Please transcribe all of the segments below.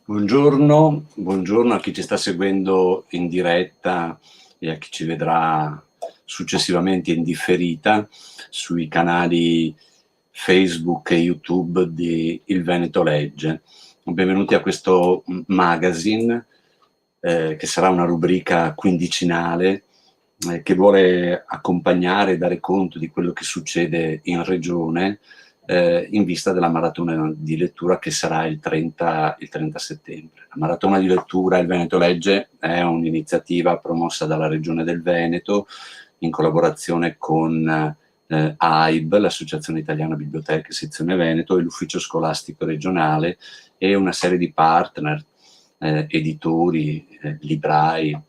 Buongiorno a chi ci sta seguendo in diretta e a chi ci vedrà successivamente in differita sui canali Facebook e YouTube di Il Veneto Legge. Benvenuti a questo magazine che sarà una rubrica quindicinale che vuole accompagnare e dare conto di quello che succede in regione in vista della maratona di lettura che sarà il 30 settembre. La maratona di lettura Il Veneto Legge è un'iniziativa promossa dalla Regione del Veneto in collaborazione con AIB, l'Associazione Italiana Biblioteche Sezione Veneto, e l'Ufficio Scolastico Regionale e una serie di partner, editori, librai,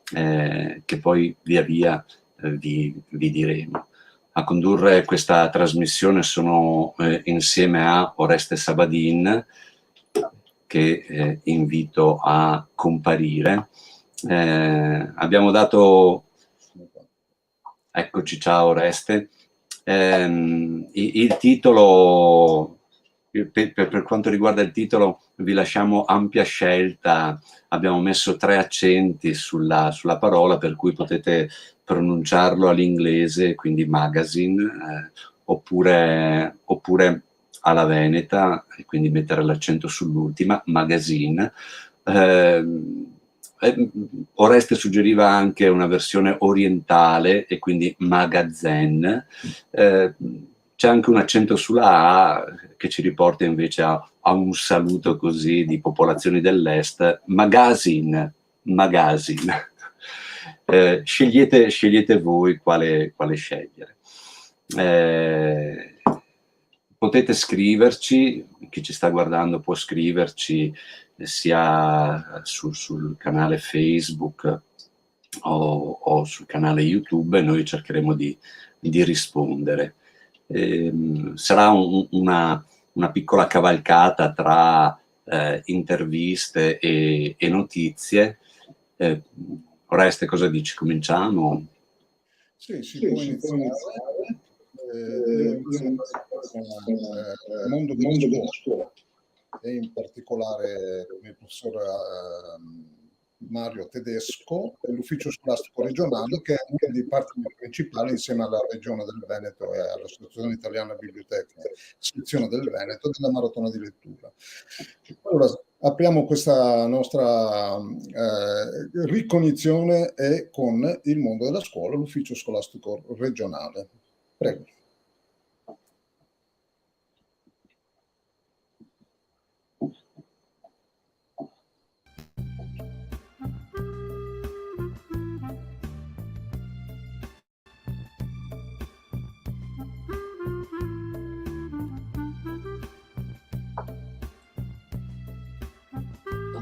che poi via via vi diremo. A condurre questa trasmissione sono insieme a Oreste Sabadin, che invito a comparire. Abbiamo dato... Eccoci, ciao Oreste. Il titolo, per quanto riguarda il titolo, vi lasciamo ampia scelta. Abbiamo messo 3 accenti sulla parola, per cui potete pronunciarlo all'inglese, quindi magazine, oppure alla veneta, e quindi mettere l'accento sull'ultima, magazine. Oreste suggeriva anche una versione orientale e quindi magazzin. C'è anche un accento sulla A che ci riporta invece a un saluto così di popolazioni dell'est, magazine. Scegliete voi quale scegliere. Potete scriverci, chi ci sta guardando può scriverci sia sul canale Facebook o sul canale YouTube, e noi cercheremo di rispondere. Sarà una piccola cavalcata tra interviste e notizie. Oreste, cosa dici? Cominciamo? Sì, si può iniziare. Io inizio con il mondo della scuola e in particolare con il professor Mario Tedesco dell'Ufficio Scolastico Regionale, che è uno dei partner principali insieme alla Regione del Veneto e all'Associazione Italiana Biblioteche Sezione del Veneto della Maratona di Lettura. Allora, apriamo questa nostra ricognizione con il mondo della scuola, l'Ufficio Scolastico Regionale. Prego.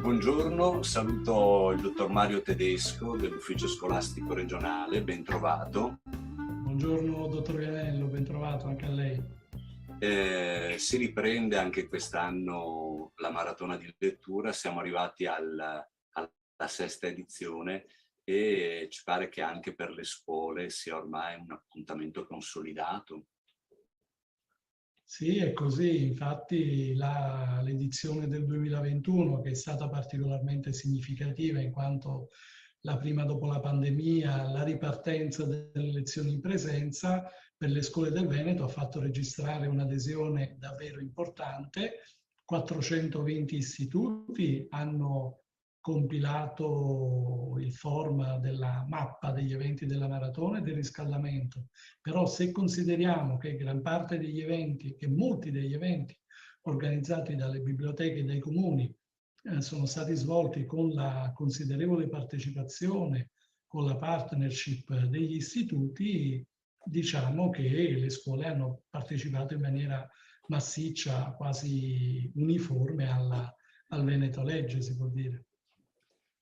Buongiorno, saluto il dottor Mario Tedesco dell'Ufficio Scolastico Regionale, ben trovato. Buongiorno dottor Vianello, ben trovato anche a lei. Si riprende anche quest'anno la maratona di lettura, siamo arrivati alla 6ª edizione e ci pare che anche per le scuole sia ormai un appuntamento consolidato. Sì, è così. Infatti l'edizione del 2021, che è stata particolarmente significativa in quanto la prima dopo la pandemia, la ripartenza delle lezioni in presenza per le scuole del Veneto ha fatto registrare un'adesione davvero importante. 420 istituti hanno compilato il form della mappa degli eventi della maratona e del riscaldamento. Però se consideriamo che gran parte degli eventi, che molti degli eventi organizzati dalle biblioteche e dai comuni sono stati svolti con la considerevole partecipazione, con la partnership degli istituti, diciamo che le scuole hanno partecipato in maniera massiccia, quasi uniforme al Veneto Legge, si può dire.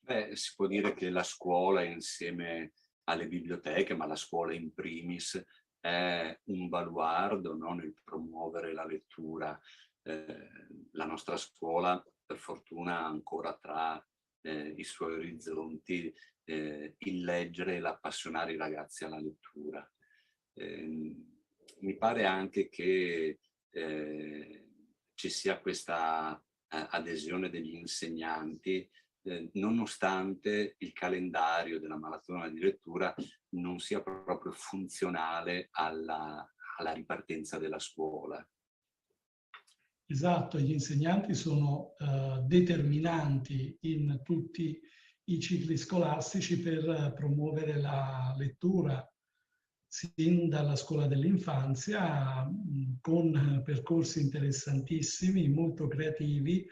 Beh, si può dire che la scuola insieme alle biblioteche, ma la scuola in primis, è un baluardo, no, nel promuovere la lettura. La nostra scuola, per fortuna, ha ancora tra i suoi orizzonti il leggere e l'appassionare i ragazzi alla lettura. Mi pare anche che ci sia questa adesione degli insegnanti, nonostante il calendario della maratona di lettura non sia proprio funzionale alla ripartenza della scuola. Esatto, gli insegnanti sono determinanti in tutti i cicli scolastici per promuovere la lettura sin dalla scuola dell'infanzia, con percorsi interessantissimi, molto creativi,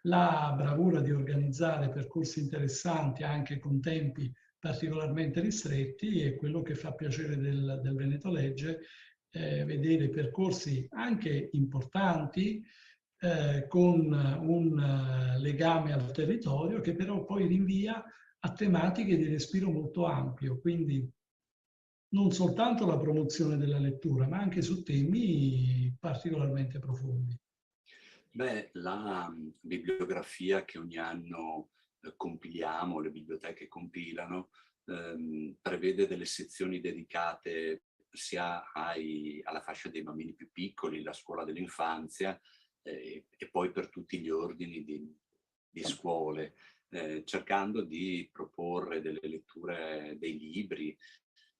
la bravura di organizzare percorsi interessanti anche con tempi particolarmente ristretti, è quello che fa piacere del Veneto Legge, vedere percorsi anche importanti, con un legame al territorio che però poi rinvia a tematiche di respiro molto ampio, quindi non soltanto la promozione della lettura, ma anche su temi particolarmente profondi. Beh, la bibliografia che ogni anno compiliamo, le biblioteche compilano, prevede delle sezioni dedicate sia alla fascia dei bambini più piccoli, la scuola dell'infanzia, e poi per tutti gli ordini di scuole, cercando di proporre delle letture, dei libri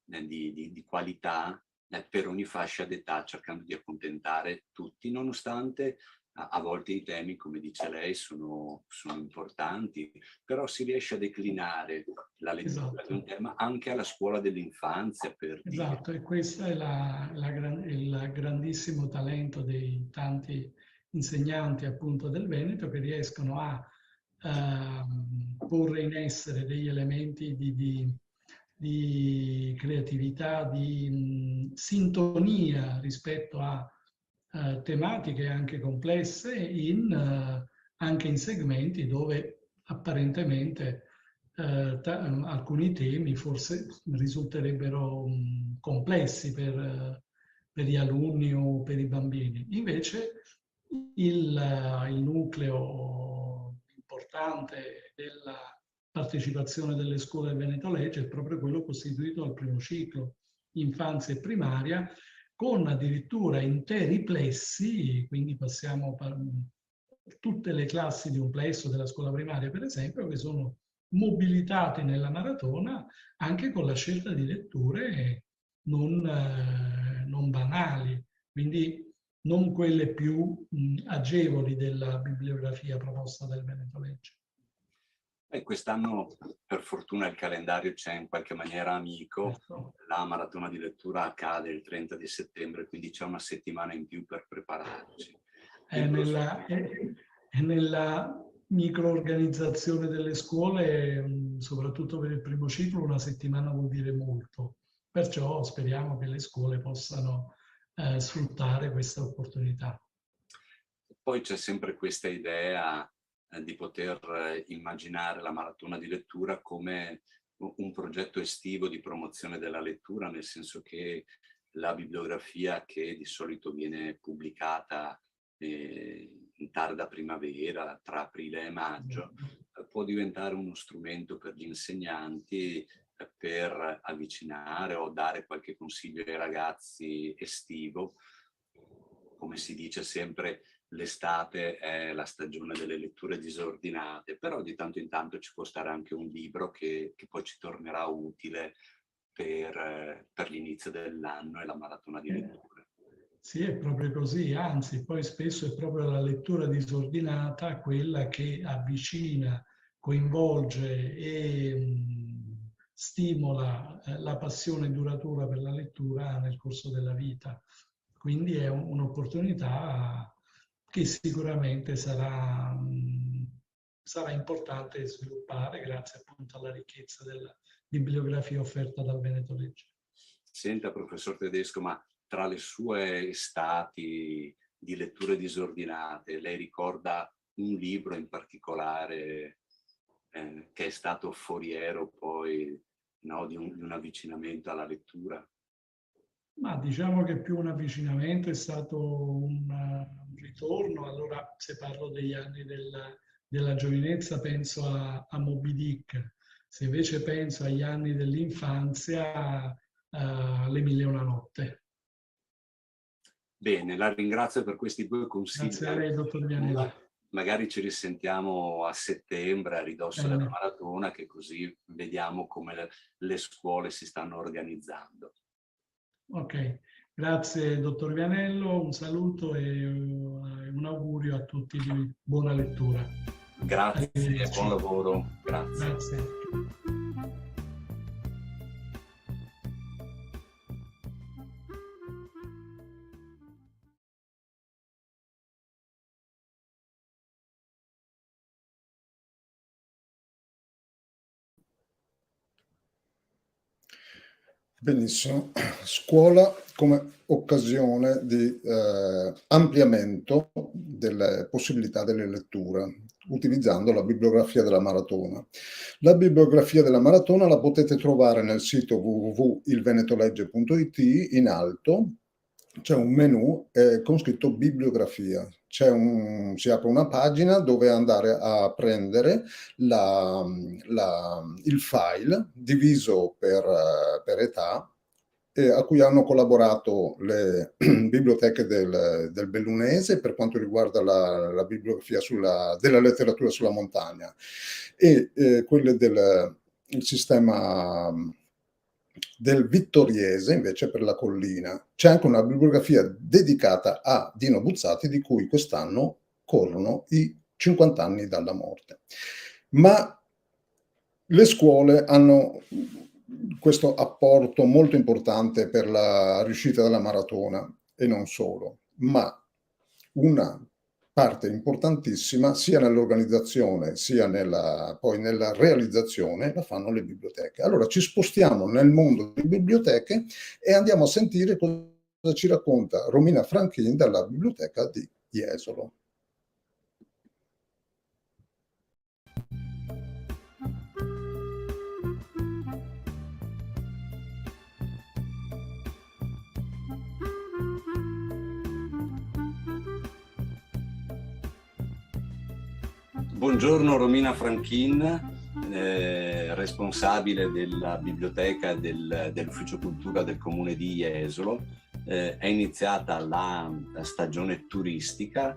di qualità per ogni fascia d'età, cercando di accontentare tutti, nonostante a volte i temi, come dice lei, sono importanti, però si riesce a declinare la lettura di un tema anche alla scuola dell'infanzia, per dire. Esatto, e questo è il grandissimo talento dei tanti insegnanti appunto del Veneto, che riescono a porre in essere degli elementi di creatività, di sintonia rispetto a tematiche anche complesse, anche in segmenti dove apparentemente alcuni temi forse risulterebbero complessi per gli alunni o per i bambini. Invece il nucleo importante della partecipazione delle scuole del Veneto Legge è proprio quello costituito dal primo ciclo, infanzia e primaria, con addirittura interi plessi, quindi passiamo tutte le classi di un plesso della scuola primaria, per esempio, che sono mobilitati nella maratona anche con la scelta di letture non banali, quindi non quelle più agevoli della bibliografia proposta dal Veneto Legge. Quest'anno per fortuna il calendario c'è in qualche maniera amico, certo. La maratona di lettura accade il 30 di settembre, quindi c'è una settimana in più per prepararci. È nella microorganizzazione delle scuole, soprattutto per il primo ciclo, una settimana vuol dire molto. Perciò speriamo che le scuole possano sfruttare questa opportunità. Poi c'è sempre questa idea di poter immaginare la maratona di lettura come un progetto estivo di promozione della lettura, nel senso che la bibliografia che di solito viene pubblicata in tarda primavera, tra aprile e maggio, può diventare uno strumento per gli insegnanti per avvicinare o dare qualche consiglio ai ragazzi estivo. Come si dice sempre, l'estate è la stagione delle letture disordinate, però di tanto in tanto ci può stare anche un libro che poi ci tornerà utile per l'inizio dell'anno e la maratona di lettura. Sì, è proprio così, anzi poi spesso è proprio la lettura disordinata quella che avvicina, coinvolge e stimola la passione duratura per la lettura nel corso della vita. Quindi è un'opportunità che sicuramente sarà importante sviluppare grazie appunto alla ricchezza della bibliografia offerta dal Veneto Legge. Senta, professor Tedesco, ma tra le sue estati di letture disordinate, lei ricorda un libro in particolare che è stato foriero poi, no, di un avvicinamento alla lettura? Ma diciamo che più un avvicinamento è stato un ritorno. Allora, se parlo degli anni della giovinezza, penso a Moby Dick. Se invece penso agli anni dell'infanzia, Le Mille e una notte. Bene, la ringrazio per questi due consigli. Grazie a lei, dottor Vianelli. magari ci risentiamo a settembre, a ridosso della maratona, che così vediamo come le scuole si stanno organizzando. Ok, grazie dottor Vianello, un saluto e un augurio a tutti di buona lettura. Grazie, buon lavoro, grazie. Grazie. Benissimo, scuola come occasione di ampliamento delle possibilità delle letture, utilizzando la bibliografia della maratona. La bibliografia della maratona la potete trovare nel sito www.ilvenetolegge.it. In alto c'è un menu con scritto bibliografia. Si apre una pagina dove andare a prendere il file diviso per età, a cui hanno collaborato le biblioteche del Bellunese per quanto riguarda la bibliografia della letteratura sulla montagna, e quelle del sistema del Vittoriese invece per la collina. C'è anche una bibliografia dedicata a Dino Buzzati, di cui quest'anno corrono i 50 anni dalla morte. Ma le scuole hanno questo apporto molto importante per la riuscita della maratona, e non solo, ma una parte importantissima sia nell'organizzazione sia poi nella realizzazione la fanno le biblioteche. Allora ci spostiamo nel mondo delle biblioteche e andiamo a sentire cosa ci racconta Romina Franchin dalla biblioteca di Jesolo. Buongiorno Romina Franchin, responsabile della biblioteca dell'Ufficio Cultura del Comune di Jesolo. È iniziata la stagione turistica,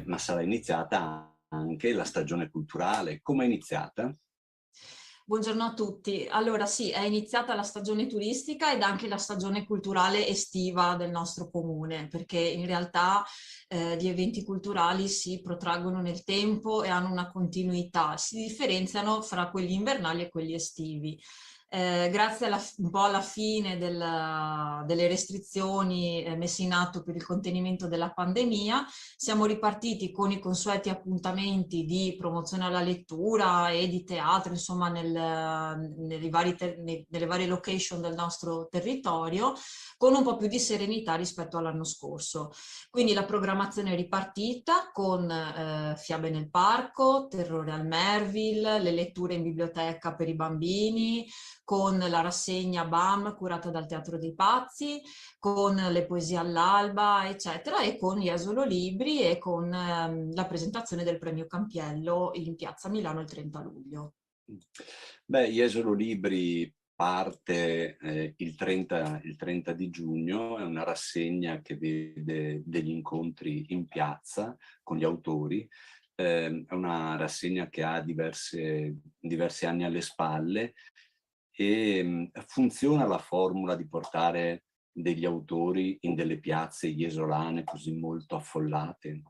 ma sarà iniziata anche la stagione culturale. Come è iniziata? Buongiorno a tutti. Allora sì, è iniziata la stagione turistica ed anche la stagione culturale estiva del nostro comune, perché in realtà gli eventi culturali si protraggono nel tempo e hanno una continuità, si differenziano fra quelli invernali e quelli estivi. Grazie un po' alla fine delle restrizioni messe in atto per il contenimento della pandemia, siamo ripartiti con i consueti appuntamenti di promozione alla lettura e di teatro, insomma, nelle varie location del nostro territorio, con un po' più di serenità rispetto all'anno scorso. Quindi la programmazione è ripartita con Fiabe nel Parco, Terrore al Merville, le letture in biblioteca per i bambini, con la rassegna BAM curata dal Teatro dei Pazzi, con le poesie all'alba, eccetera, e con Jesolo Libri e con la presentazione del premio Campiello in Piazza Milano il 30 luglio. Beh, Jesolo Libri parte il 30 di giugno, è una rassegna che vede degli incontri in piazza con gli autori. È una rassegna che ha diversi anni alle spalle, e funziona la formula di portare degli autori in delle piazze jesolane così molto affollate.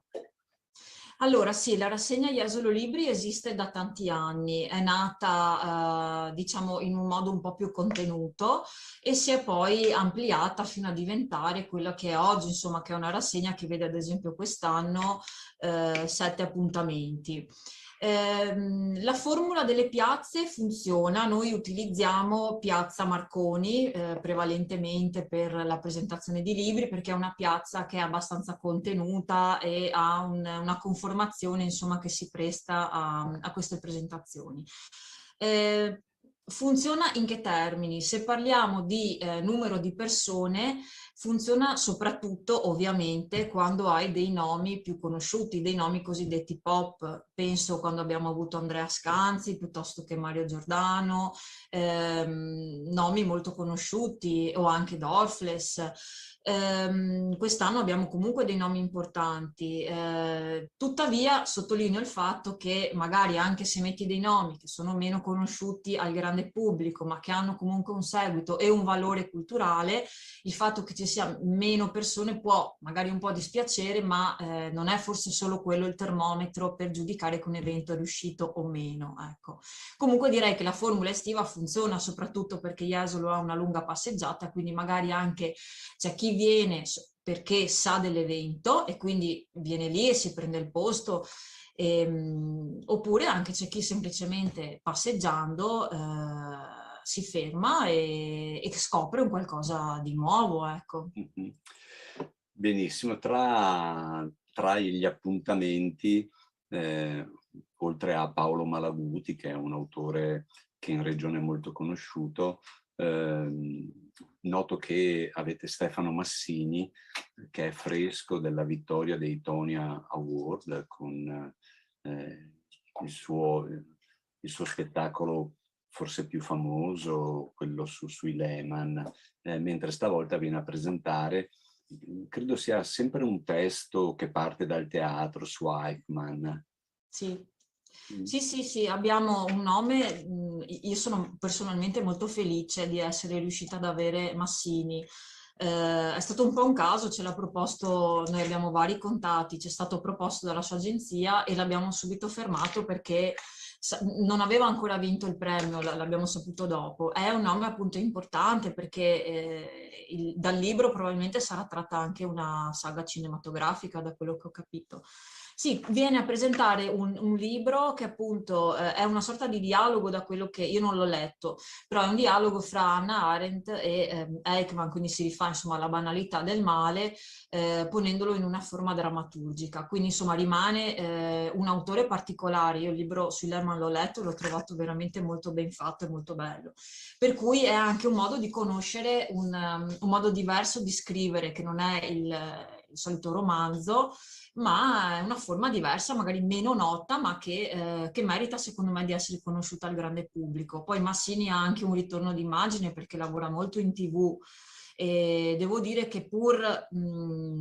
Allora sì, la rassegna Jesolo Libri esiste da tanti anni, è nata diciamo in un modo un po' più contenuto e si è poi ampliata fino a diventare quella che è oggi, insomma, che è una rassegna che vede ad esempio quest'anno 7 appuntamenti. La formula delle piazze funziona, noi utilizziamo Piazza Marconi prevalentemente per la presentazione di libri, perché è una piazza che è abbastanza contenuta e ha una conformazione, insomma, che si presta a queste presentazioni. Funziona in che termini? Se parliamo di numero di persone, funziona soprattutto ovviamente quando hai dei nomi più conosciuti, dei nomi cosiddetti pop. Penso quando abbiamo avuto Andrea Scanzi piuttosto che Mario Giordano, nomi molto conosciuti, o anche Dorfles. quest'anno abbiamo comunque dei nomi importanti. Tuttavia sottolineo il fatto che magari anche se metti dei nomi che sono meno conosciuti al grande pubblico, ma che hanno comunque un seguito e un valore culturale, il fatto che ci sia meno persone può magari un po' dispiacere, ma non è forse solo quello il termometro per giudicare che un evento è riuscito o meno. Ecco. Comunque direi che la formula estiva funziona soprattutto perché Jesolo ha una lunga passeggiata, quindi magari anche c'è chi viene perché sa dell'evento e quindi viene lì e si prende il posto, oppure anche c'è chi semplicemente passeggiando si ferma e scopre un qualcosa di nuovo, ecco. Benissimo, tra gli appuntamenti, oltre a Paolo Malaguti, che è un autore che in regione è molto conosciuto, noto che avete Stefano Massini, che è fresco della vittoria dei Tonia Award con il suo spettacolo forse più famoso, quello sui Lehman, mentre stavolta viene a presentare, credo sia sempre un testo che parte dal teatro su Eichmann. Sì. Sì, abbiamo un nome, io sono personalmente molto felice di essere riuscita ad avere Massini. È stato un po' un caso, ce l'ha proposto, noi abbiamo vari contatti, ci è stato proposto dalla sua agenzia e l'abbiamo subito fermato perché non aveva ancora vinto il premio, l'abbiamo saputo dopo. È un nome appunto importante perché dal libro probabilmente sarà tratta anche una saga cinematografica, da quello che ho capito. Sì, viene a presentare un libro che appunto è una sorta di dialogo, da quello che io non l'ho letto, però è un dialogo fra Hannah Arendt e Eichmann, quindi si rifà insomma alla banalità del male, ponendolo in una forma drammaturgica. Quindi insomma rimane un autore particolare. Io il libro sui Lehman l'ho letto, l'ho trovato veramente molto ben fatto e molto bello. Per cui è anche un modo di conoscere un modo diverso di scrivere, che non è il solito romanzo, ma è una forma diversa, magari meno nota, ma che merita secondo me di essere conosciuta al grande pubblico. Poi Massini ha anche un ritorno d'immagine perché lavora molto in TV e devo dire che pur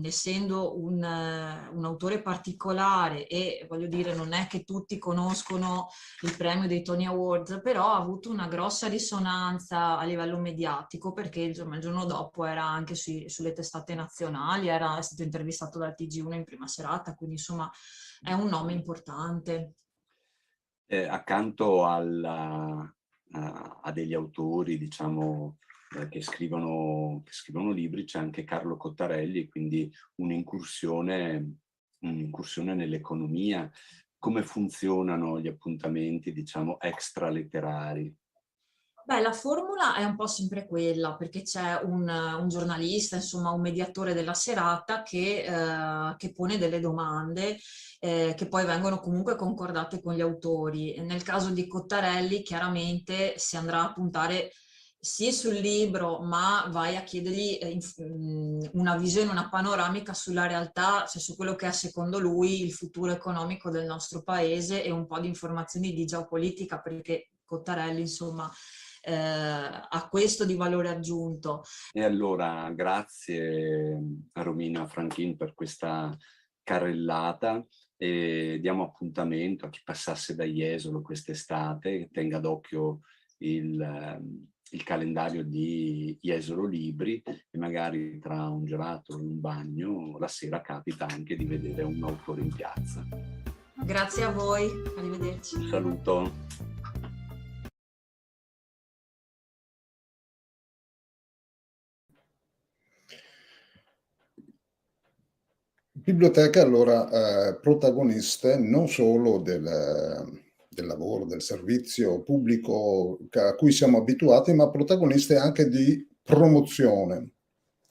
essendo un autore particolare e voglio dire non è che tutti conoscono il premio dei Tony Awards, però ha avuto una grossa risonanza a livello mediatico perché insomma, il giorno dopo era anche sulle testate nazionali, è stato intervistato dal TG1 in prima serata, quindi insomma è un nome importante. Accanto a degli autori, diciamo, che scrivono libri, c'è anche Carlo Cottarelli, quindi un'incursione nell'economia. Come funzionano gli appuntamenti, diciamo, extra letterari? Beh, la formula è un po' sempre quella, perché c'è un giornalista, insomma un mediatore della serata che pone delle domande che poi vengono comunque concordate con gli autori. Nel caso di Cottarelli chiaramente si andrà a puntare sì sul libro, ma vai a chiedergli una visione, una panoramica sulla realtà, cioè su quello che è secondo lui il futuro economico del nostro paese e un po' di informazioni di geopolitica, perché Cottarelli insomma ha questo di valore aggiunto. E allora grazie a Romina Franchin per questa carrellata e diamo appuntamento a chi passasse da Jesolo quest'estate, tenga d'occhio il calendario di Jesolo Libri e magari tra un gelato e un bagno la sera capita anche di vedere un autore in piazza. Grazie a voi, arrivederci. Un saluto. Biblioteche allora protagoniste non solo del lavoro, del servizio pubblico a cui siamo abituati, ma protagoniste anche di promozione.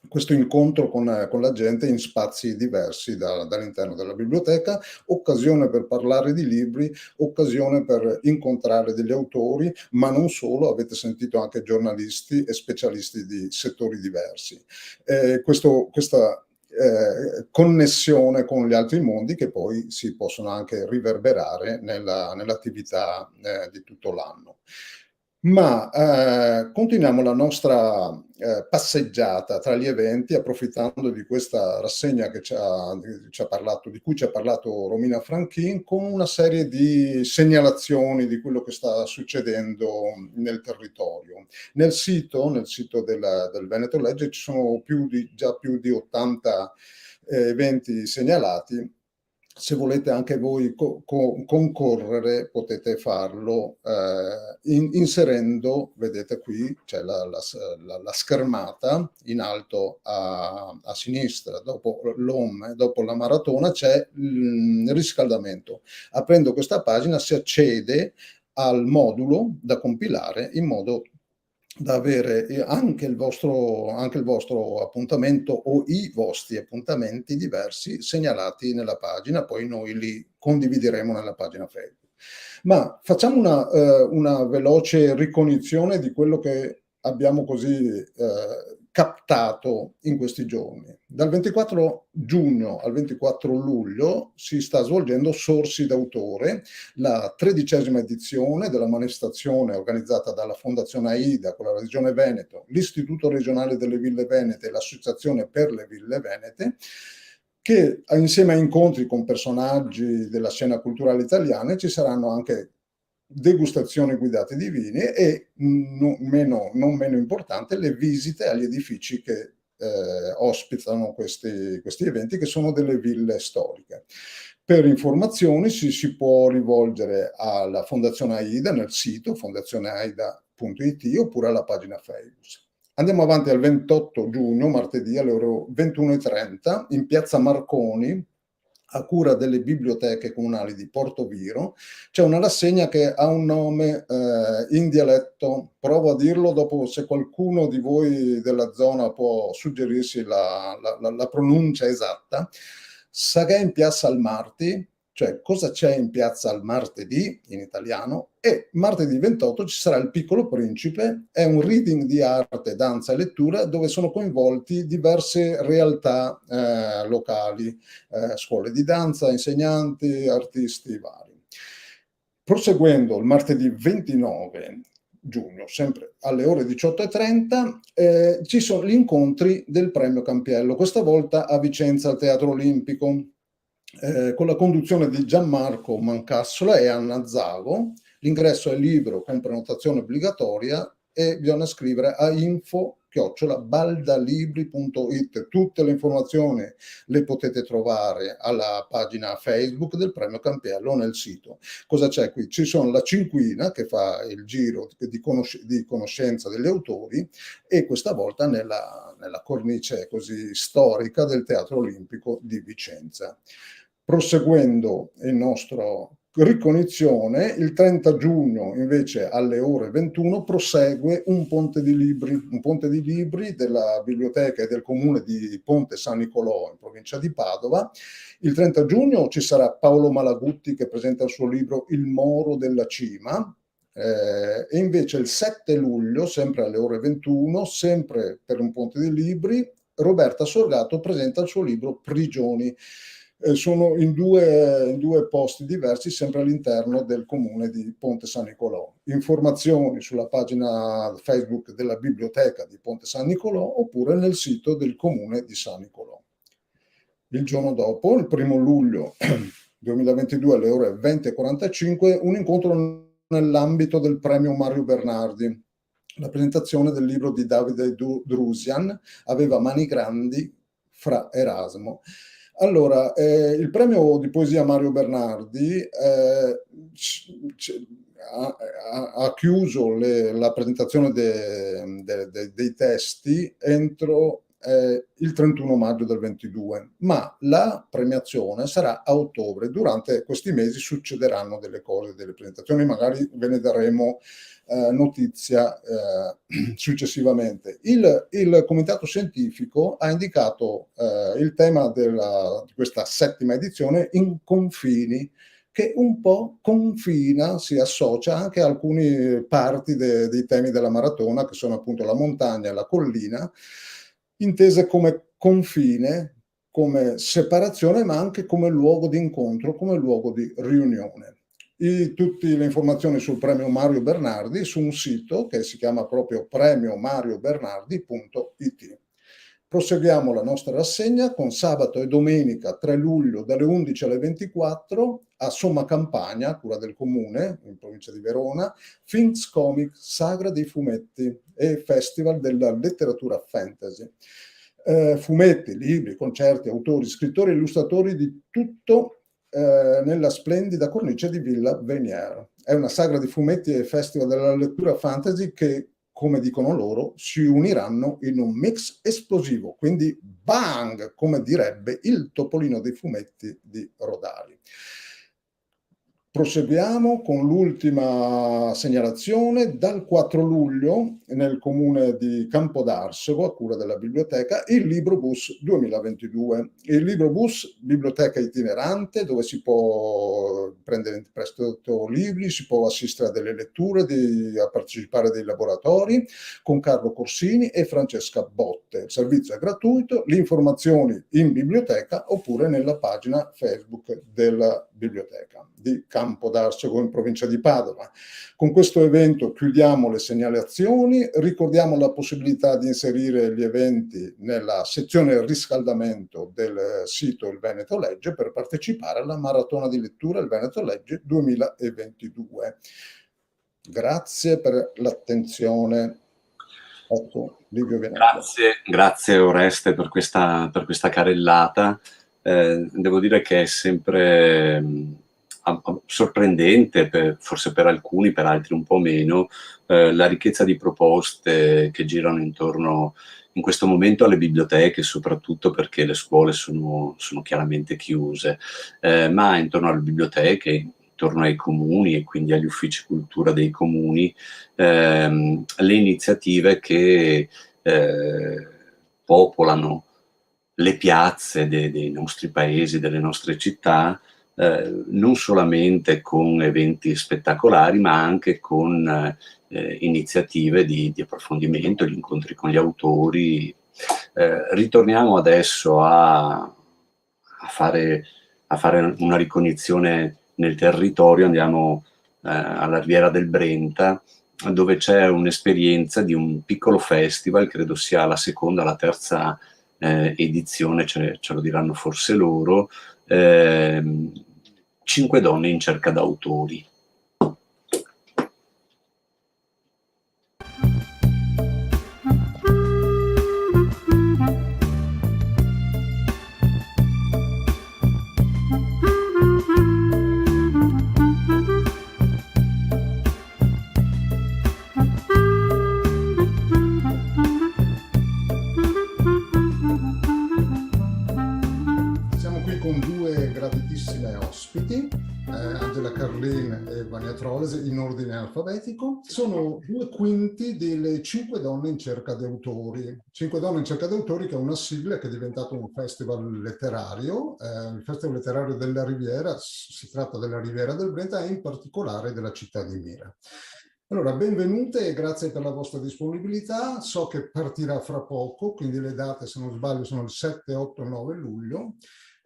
Questo incontro con la gente in spazi diversi dall'interno della biblioteca, occasione per parlare di libri, occasione per incontrare degli autori, ma non solo, avete sentito anche giornalisti e specialisti di settori diversi. Questa connessione con gli altri mondi che poi si possono anche riverberare nell'attività di tutto l'anno. Ma continuiamo la nostra passeggiata tra gli eventi, approfittando di questa rassegna che di cui ci ha parlato Romina Franchin, con una serie di segnalazioni di quello che sta succedendo nel territorio. Nel sito del Veneto Legge ci sono già più di 80 eventi segnalati. Se volete anche voi concorrere, potete farlo inserendo, vedete qui, c'è la schermata in alto a sinistra, dopo l'home, dopo la maratona c'è il riscaldamento. Aprendo questa pagina si accede al modulo da compilare in modo da avere anche il vostro appuntamento o i vostri appuntamenti diversi segnalati nella pagina, poi noi li condivideremo nella pagina Facebook. Ma facciamo una veloce ricognizione di quello che abbiamo così captato in questi giorni. Dal 24 giugno al 24 luglio si sta svolgendo Sorsi d'autore, la 13ª edizione della manifestazione organizzata dalla Fondazione AIDA con la Regione Veneto, l'Istituto regionale delle Ville Venete e l'Associazione per le Ville Venete, che insieme a incontri con personaggi della scena culturale italiana ci saranno anche degustazioni guidate di vini e non meno importante le visite agli edifici che ospitano questi eventi, che sono delle ville storiche. Per informazioni si può rivolgere alla Fondazione AIDA nel sito fondazioneaida.it oppure alla pagina Facebook. Andiamo avanti al 28 giugno, martedì alle ore 21:30 in piazza Marconi, a cura delle biblioteche comunali di Portoviro. C'è una rassegna che ha un nome in dialetto, provo a dirlo dopo, se qualcuno di voi della zona può suggerirsi la pronuncia esatta. Sagà in piazza al Marti, cioè cosa c'è in piazza al martedì in italiano, e martedì 28 ci sarà il Piccolo Principe, è un reading di arte, danza e lettura dove sono coinvolti diverse realtà locali, scuole di danza, insegnanti, artisti vari. Proseguendo il martedì 29 giugno, sempre alle ore 18:30, ci sono gli incontri del Premio Campiello, questa volta a Vicenza al Teatro Olimpico, con la conduzione di Gianmarco Mancassola e Anna Zago. L'ingresso è libero con prenotazione obbligatoria e bisogna scrivere a info@baldalibri.it. Tutte le informazioni le potete trovare alla pagina Facebook del Premio Campiello nel sito. Cosa c'è qui? Ci sono la cinquina che fa il giro di conoscenza degli autori e questa volta nella cornice così storica del Teatro Olimpico di Vicenza. Proseguendo il nostro ricognizione, il 30 giugno invece alle ore 21 prosegue un ponte di libri della biblioteca e del comune di Ponte San Nicolò in provincia di Padova. Il 30 giugno ci sarà Paolo Malagutti che presenta il suo libro Il Moro della Cima, e invece il 7 luglio, sempre alle ore 21, sempre per un ponte di libri, Roberta Sorgato presenta il suo libro Prigioni. Sono in due posti diversi, sempre all'interno del comune di Ponte San Nicolò. Informazioni sulla pagina Facebook della biblioteca di Ponte San Nicolò oppure nel sito del comune di San Nicolò. Il giorno dopo, il 1 luglio 2022 alle ore 20:45, un incontro nell'ambito del premio Mario Bernardi. La presentazione del libro di Davide Drusian, Aveva mani grandi, fra Erasmo. Allora, il premio di poesia Mario Bernardi ha chiuso la presentazione dei testi entro il 31 maggio del 22, ma la premiazione sarà a ottobre. Durante questi mesi succederanno delle cose, delle presentazioni, magari ve ne daremo notizia successivamente. Il comitato scientifico ha indicato il tema di questa 7ª edizione in confini, che un po' confina, si associa anche a alcune parti dei temi della maratona, che sono appunto la montagna e la collina, intese come confine, come separazione, ma anche come luogo di incontro, come luogo di riunione. tutte le informazioni sul premio Mario Bernardi su un sito che si chiama proprio premiomariobernardi.it. Proseguiamo la nostra rassegna con sabato e domenica 3 luglio dalle 11 alle 24 a Somma Campagna, a cura del Comune, in provincia di Verona, Finks Comic, Sagra dei Fumetti e Festival della Letteratura Fantasy. Fumetti, libri, concerti, autori, scrittori e illustratori di tutto nella splendida cornice di Villa Venier. È una sagra di fumetti e festival della lettura fantasy che, come dicono loro, si uniranno in un mix esplosivo, quindi bang, come direbbe il topolino dei fumetti di Rodari. Proseguiamo con l'ultima segnalazione. Dal 4 luglio nel comune di Campodarsego, a cura della biblioteca, il Librobus 2022. Il Librobus, biblioteca itinerante, dove si può prendere in prestito libri, si può assistere a delle letture, a partecipare a dei laboratori, con Carlo Corsini e Francesca Botte. Il servizio è gratuito, le informazioni in biblioteca oppure nella pagina Facebook della biblioteca di Campodarsego in provincia di Padova. Con questo evento chiudiamo le segnalazioni, ricordiamo la possibilità di inserire gli eventi nella sezione riscaldamento del sito Il Veneto Legge per partecipare alla maratona di lettura Il Veneto Legge 2022. Grazie per l'attenzione. Ecco, Livio Veneto. Grazie Oreste per questa carrellata. Devo dire che è sempre sorprendente, forse per alcuni, per altri un po' meno, la ricchezza di proposte che girano intorno in questo momento alle biblioteche, soprattutto perché le scuole sono chiaramente chiuse, ma intorno alle biblioteche, intorno ai comuni e quindi agli uffici cultura dei comuni, le iniziative che popolano le piazze dei nostri paesi, delle nostre città, non solamente con eventi spettacolari, ma anche con iniziative di approfondimento, gli incontri con gli autori. Ritorniamo adesso a fare una ricognizione nel territorio, andiamo alla Riviera del Brenta, dove c'è un'esperienza di un piccolo festival, credo sia la seconda, la terza edizione, ce lo diranno forse loro, 5 donne in cerca d'autori. In ordine alfabetico. Sono 2/5 delle 5 donne in cerca di autori. 5 donne in cerca di autori, che è una sigla che è diventato un festival letterario. Il Festival Letterario della Riviera, si tratta della Riviera del Brenta e in particolare della città di Mira. Allora, benvenute e grazie per la vostra disponibilità. So che partirà fra poco, quindi le date, se non sbaglio, sono il 7, 8 e 9 luglio.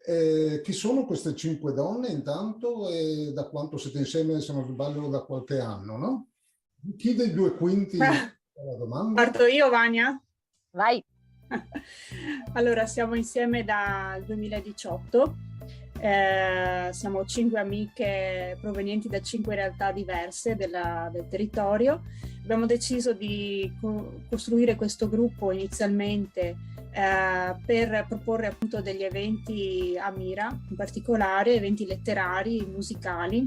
Chi sono queste 5 donne intanto e da quanto siete insieme, se non sbaglio, da qualche anno, no? Chi dei 2/5 la domanda? Parto io, Vania? Vai. Allora, siamo insieme dal 2018, siamo 5 amiche provenienti da 5 realtà diverse del territorio. Abbiamo deciso di costruire questo gruppo inizialmente per proporre appunto degli eventi a Mira, in particolare eventi letterari, musicali,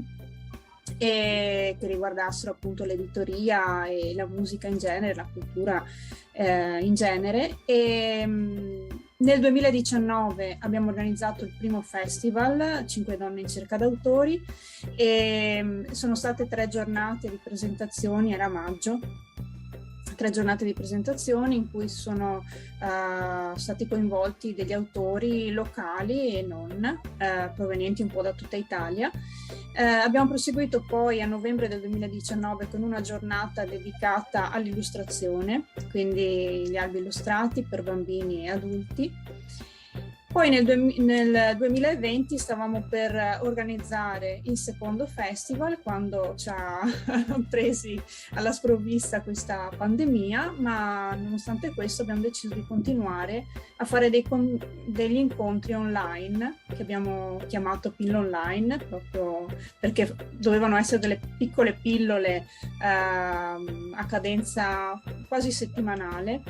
e che riguardassero appunto l'editoria e la musica in genere, la cultura in genere. E nel 2019 abbiamo organizzato il primo festival, 5 donne in cerca d'autori, e sono state 3 giornate di presentazioni, era maggio, 3 giornate di presentazioni in cui sono stati coinvolti degli autori locali e non, provenienti un po' da tutta Italia. Abbiamo proseguito poi a novembre del 2019 con una giornata dedicata all'illustrazione, quindi gli albi illustrati per bambini e adulti. Poi nel 2020 stavamo per organizzare il secondo festival quando ci ha presi alla sprovvista questa pandemia, ma nonostante questo abbiamo deciso di continuare a fare degli incontri online che abbiamo chiamato Pille Online, proprio perché dovevano essere delle piccole pillole a cadenza quasi settimanale,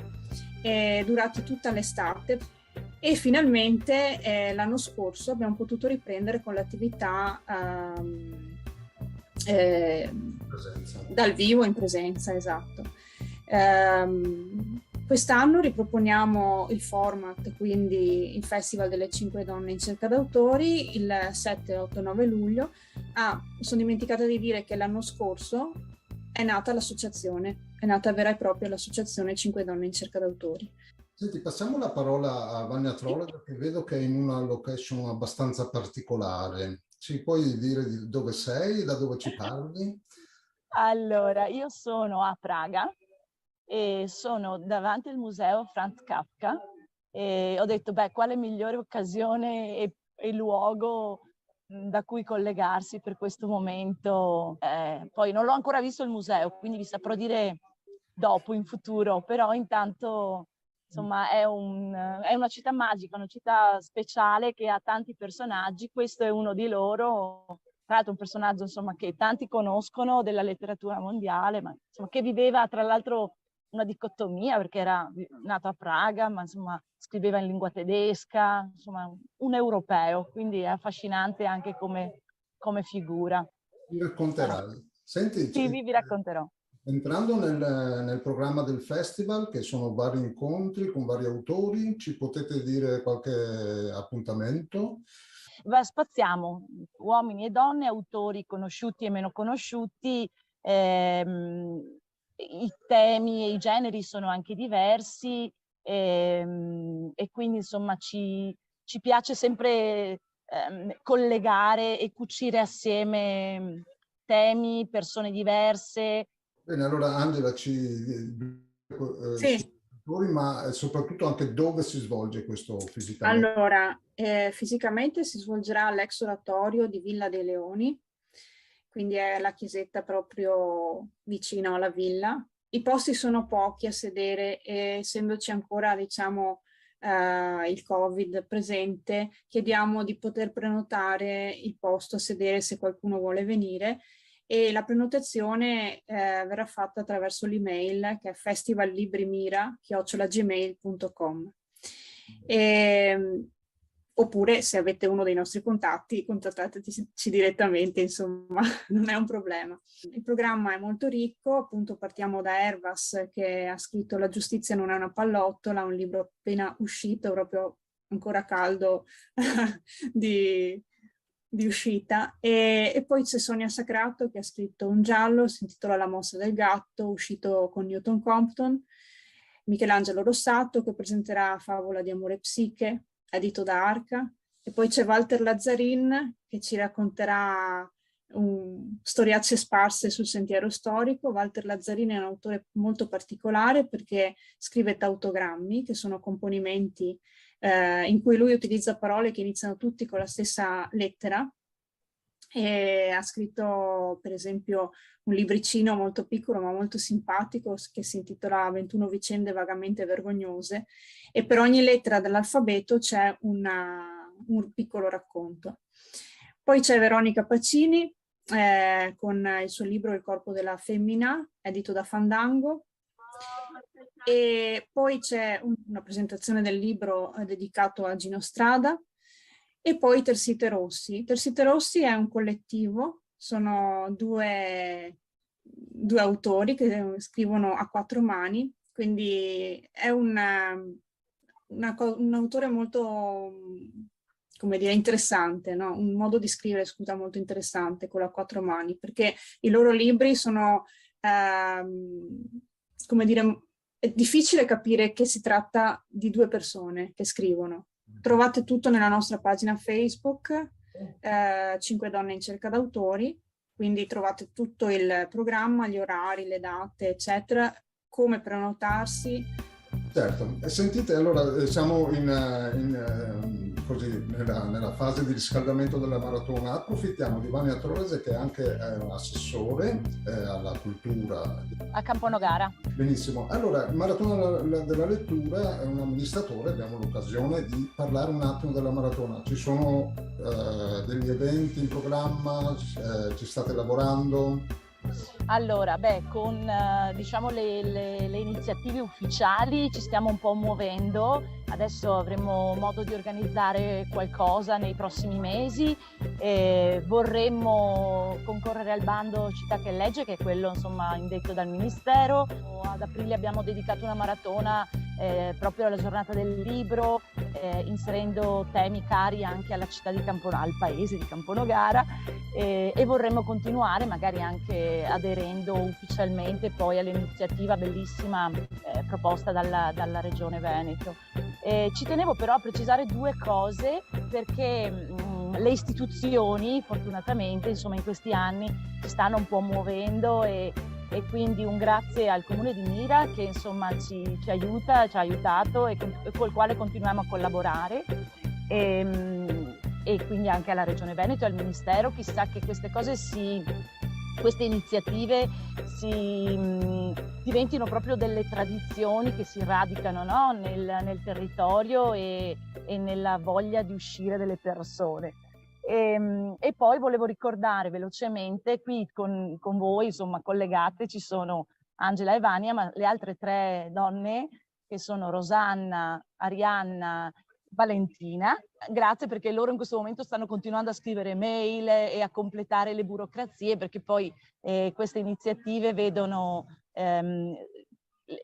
durati tutta l'estate. E finalmente l'anno scorso abbiamo potuto riprendere con l'attività dal vivo, in presenza, esatto. Quest'anno riproponiamo il format, quindi il Festival delle 5 donne in cerca d'autori, il 7, 8, 9 luglio. Mi sono dimenticata di dire che l'anno scorso è nata l'associazione, è nata vera e propria l'associazione 5 donne in cerca d'autori. Senti, passiamo la parola a Vania Trolle, perché vedo che è in una location abbastanza particolare. Ci puoi dire di dove sei, da dove ci parli? Allora, io sono a Praga e sono davanti al museo Franz Kafka e ho detto, quale migliore occasione e luogo da cui collegarsi per questo momento. Poi non l'ho ancora visto il museo, quindi vi saprò dire dopo, in futuro, però intanto... Insomma, è una città magica, una città speciale che ha tanti personaggi. Questo è uno di loro. Tra l'altro un personaggio, insomma, che tanti conoscono della letteratura mondiale, ma insomma, che viveva tra l'altro una dicotomia, perché era nato a Praga, ma insomma scriveva in lingua tedesca, insomma un europeo, quindi è affascinante anche come figura. Mi racconterai. Senti, Sì, vi racconterò. Entrando nel programma del festival, che sono vari incontri con vari autori, ci potete dire qualche appuntamento? Spaziamo uomini e donne, autori conosciuti e meno conosciuti, i temi e i generi sono anche diversi e quindi insomma ci piace sempre collegare e cucire assieme temi, persone diverse. Bene, allora Angela Sì. Ma soprattutto anche dove si svolge questo fisicamente? Allora, fisicamente si svolgerà all'ex oratorio di Villa dei Leoni, quindi è la chiesetta proprio vicino alla villa. I posti sono pochi a sedere e essendoci ancora, diciamo, il Covid presente, chiediamo di poter prenotare il posto a sedere se qualcuno vuole venire. E la prenotazione verrà fatta attraverso l'email che è festivallibrimira@gmail.com. Oppure se avete uno dei nostri contatti, contattateci direttamente, insomma, non è un problema. Il programma è molto ricco, appunto partiamo da Hervas che ha scritto La giustizia non è una pallottola, un libro appena uscito, proprio ancora caldo di uscita, e poi c'è Sonia Sacrato che ha scritto un giallo, si intitola La mossa del gatto, uscito con Newton Compton, Michelangelo Rossato che presenterà Favola di amore e psiche, edito da Arca, e poi c'è Walter Lazzarin che ci racconterà storiacce sparse sul sentiero storico. Walter Lazzarin è un autore molto particolare perché scrive tautogrammi, che sono componimenti in cui lui utilizza parole che iniziano tutti con la stessa lettera, e ha scritto per esempio un libricino molto piccolo ma molto simpatico che si intitola 21 vicende vagamente vergognose, e per ogni lettera dell'alfabeto c'è un piccolo racconto. Poi c'è Veronica Pacini con il suo libro Il corpo della femmina, edito da Fandango. E poi c'è una presentazione del libro dedicato a Gino Strada, e poi Tersite Rossi. Tersite Rossi è un collettivo, sono due autori che scrivono a quattro mani, quindi è un autore molto, come dire, interessante, no? Un modo di scrivere, scusa, molto interessante con a quattro mani, perché i loro libri sono, come dire, è difficile capire che si tratta di due persone che scrivono. Trovate tutto nella nostra pagina Facebook, 5 donne in cerca d'autori, quindi trovate tutto il programma, gli orari, le date, eccetera, come prenotarsi. Certo, sentite, allora siamo in così, nella fase di riscaldamento della maratona, approfittiamo di Vania Trolese, che è anche un assessore alla cultura a Camponogara. Benissimo. Allora, il Maratona della Lettura è un amministratore, abbiamo l'occasione di parlare un attimo della maratona. Ci sono degli eventi in programma, ci state lavorando? Allora, con diciamo le iniziative ufficiali ci stiamo un po' muovendo. Adesso avremo modo di organizzare qualcosa nei prossimi mesi. Vorremmo concorrere al bando Città che legge, che è quello insomma indetto dal Ministero. Ad aprile abbiamo dedicato una maratona proprio alla giornata del libro, inserendo temi cari anche alla città di al paese di Camponogara, e vorremmo continuare magari anche aderendo ufficialmente poi all'iniziativa bellissima proposta dalla Regione Veneto. Ci tenevo però a precisare due cose, perché le istituzioni fortunatamente insomma in questi anni si stanno un po' muovendo, e quindi un grazie al Comune di Mira che insomma ci aiuta, ci ha aiutato e col quale continuiamo a collaborare, e quindi anche alla Regione Veneto e al Ministero. Chissà che queste iniziative diventino proprio delle tradizioni che si radicano, no? nel territorio e nella voglia di uscire delle persone. E poi volevo ricordare velocemente, qui con voi, insomma, collegate, ci sono Angela e Vania, ma le altre 3 donne, che sono Rosanna, Arianna, Valentina. Grazie, perché loro in questo momento stanno continuando a scrivere mail e a completare le burocrazie, perché poi queste iniziative vedono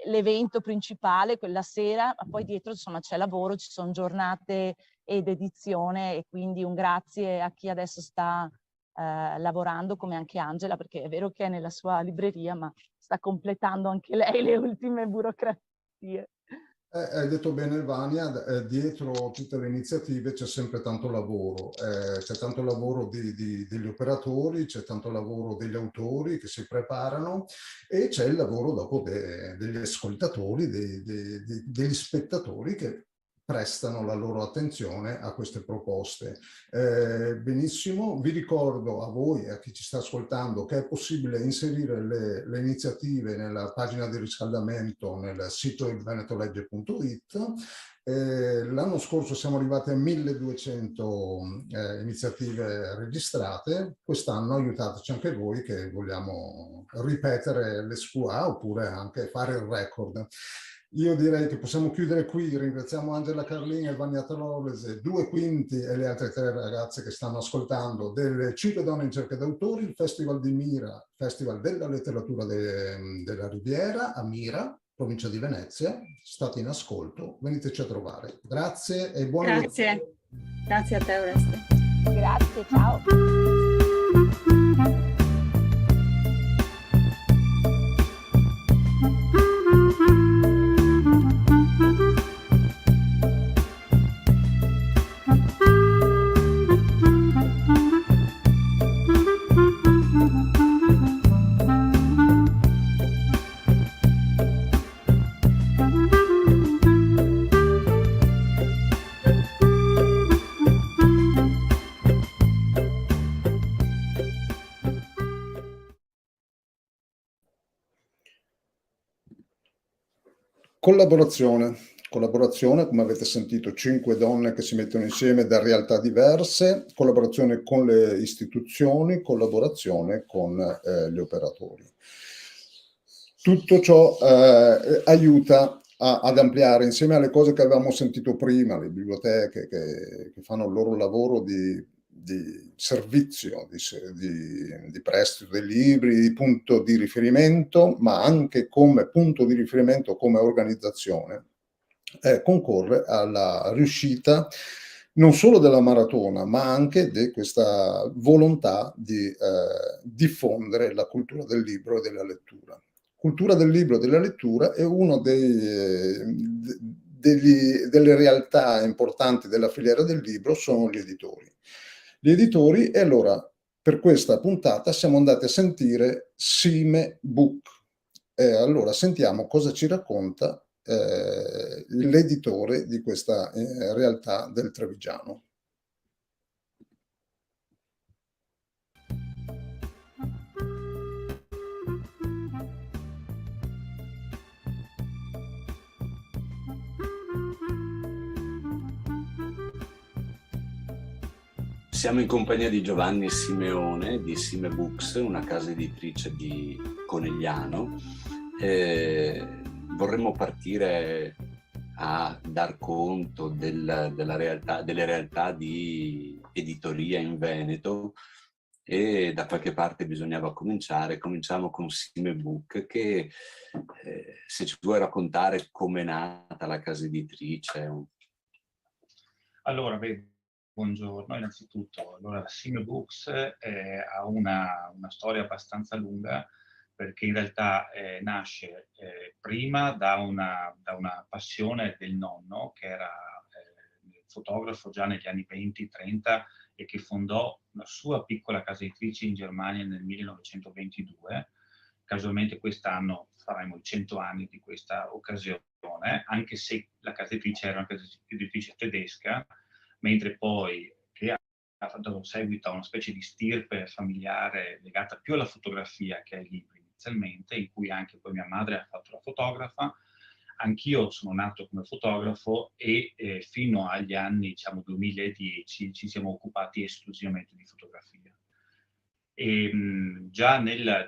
l'evento principale quella sera, ma poi dietro insomma c'è lavoro, ci sono giornate ed edizione, e quindi un grazie a chi adesso sta lavorando, come anche Angela, perché è vero che è nella sua libreria, ma sta completando anche lei le ultime burocrazie. Hai detto bene Vania, dietro tutte le iniziative c'è sempre tanto lavoro, c'è tanto lavoro degli operatori, c'è tanto lavoro degli autori che si preparano, e c'è il lavoro dopo degli ascoltatori, degli spettatori che prestano la loro attenzione a queste proposte. Benissimo, vi ricordo a voi e a chi ci sta ascoltando che è possibile inserire le iniziative nella pagina di riscaldamento nel sito ilvenetolegge.it. L'anno scorso siamo arrivati a 1200 iniziative registrate. Quest'anno aiutateci anche voi, che vogliamo ripetere l'exploit oppure anche fare il record. Io direi che possiamo chiudere qui. Ringraziamo Angela Carlin e Vania Trolese, 2/5 e le altre 3 ragazze che stanno ascoltando, delle 5 donne in cerca d'autori, il Festival di Mira, Festival della letteratura della Riviera a Mira, provincia di Venezia. State in ascolto, veniteci a trovare. Grazie e buon lavoro. Grazie a te, Oreste. Grazie, ciao. Collaborazione, come avete sentito, 5 donne che si mettono insieme da realtà diverse, collaborazione con le istituzioni, collaborazione con gli operatori. Tutto ciò aiuta ad ampliare, insieme alle cose che avevamo sentito prima, le biblioteche che fanno il loro lavoro di servizio, di prestito dei libri, di punto di riferimento, ma anche come punto di riferimento, come organizzazione, concorre alla riuscita non solo della maratona, ma anche di questa volontà di diffondere la cultura del libro e della lettura. Cultura del libro e della lettura è uno delle realtà importanti della filiera del libro, sono gli editori. Gli editori, e allora per questa puntata siamo andati a sentire Sime Book. Allora sentiamo cosa ci racconta l'editore di questa realtà del Trevigiano. Siamo in compagnia di Giovanni Simeone di Sime Books, una casa editrice di Conegliano. Vorremmo partire a dar conto delle realtà di editoria in Veneto, e da qualche parte bisognava cominciare. Cominciamo con Sime Book, che se ci vuoi raccontare com'è nata la casa editrice. Allora, buongiorno innanzitutto. Allora, Sime Books ha una storia abbastanza lunga, perché in realtà nasce prima da una passione del nonno, che era fotografo già negli anni 20-30 e che fondò la sua piccola casa editrice in Germania nel 1922. Casualmente quest'anno faremo i 100 anni di questa occasione, anche se la casa editrice era una casa editrice tedesca, mentre poi, che ha dato seguito a una specie di stirpe familiare legata più alla fotografia che ai libri inizialmente, in cui anche poi mia madre ha fatto la fotografa. Anch'io sono nato come fotografo e fino agli anni, diciamo, 2010 ci siamo occupati esclusivamente di fotografia. E già nel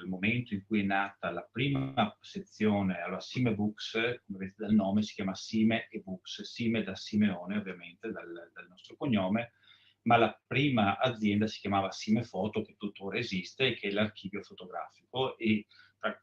momento in cui è nata la prima sezione, allora Sime Books, come vedete dal nome, si chiama Sime e Books, Sime da Simeone ovviamente, dal nostro cognome, ma la prima azienda si chiamava Sime Foto, che tuttora esiste, e che è l'archivio fotografico, e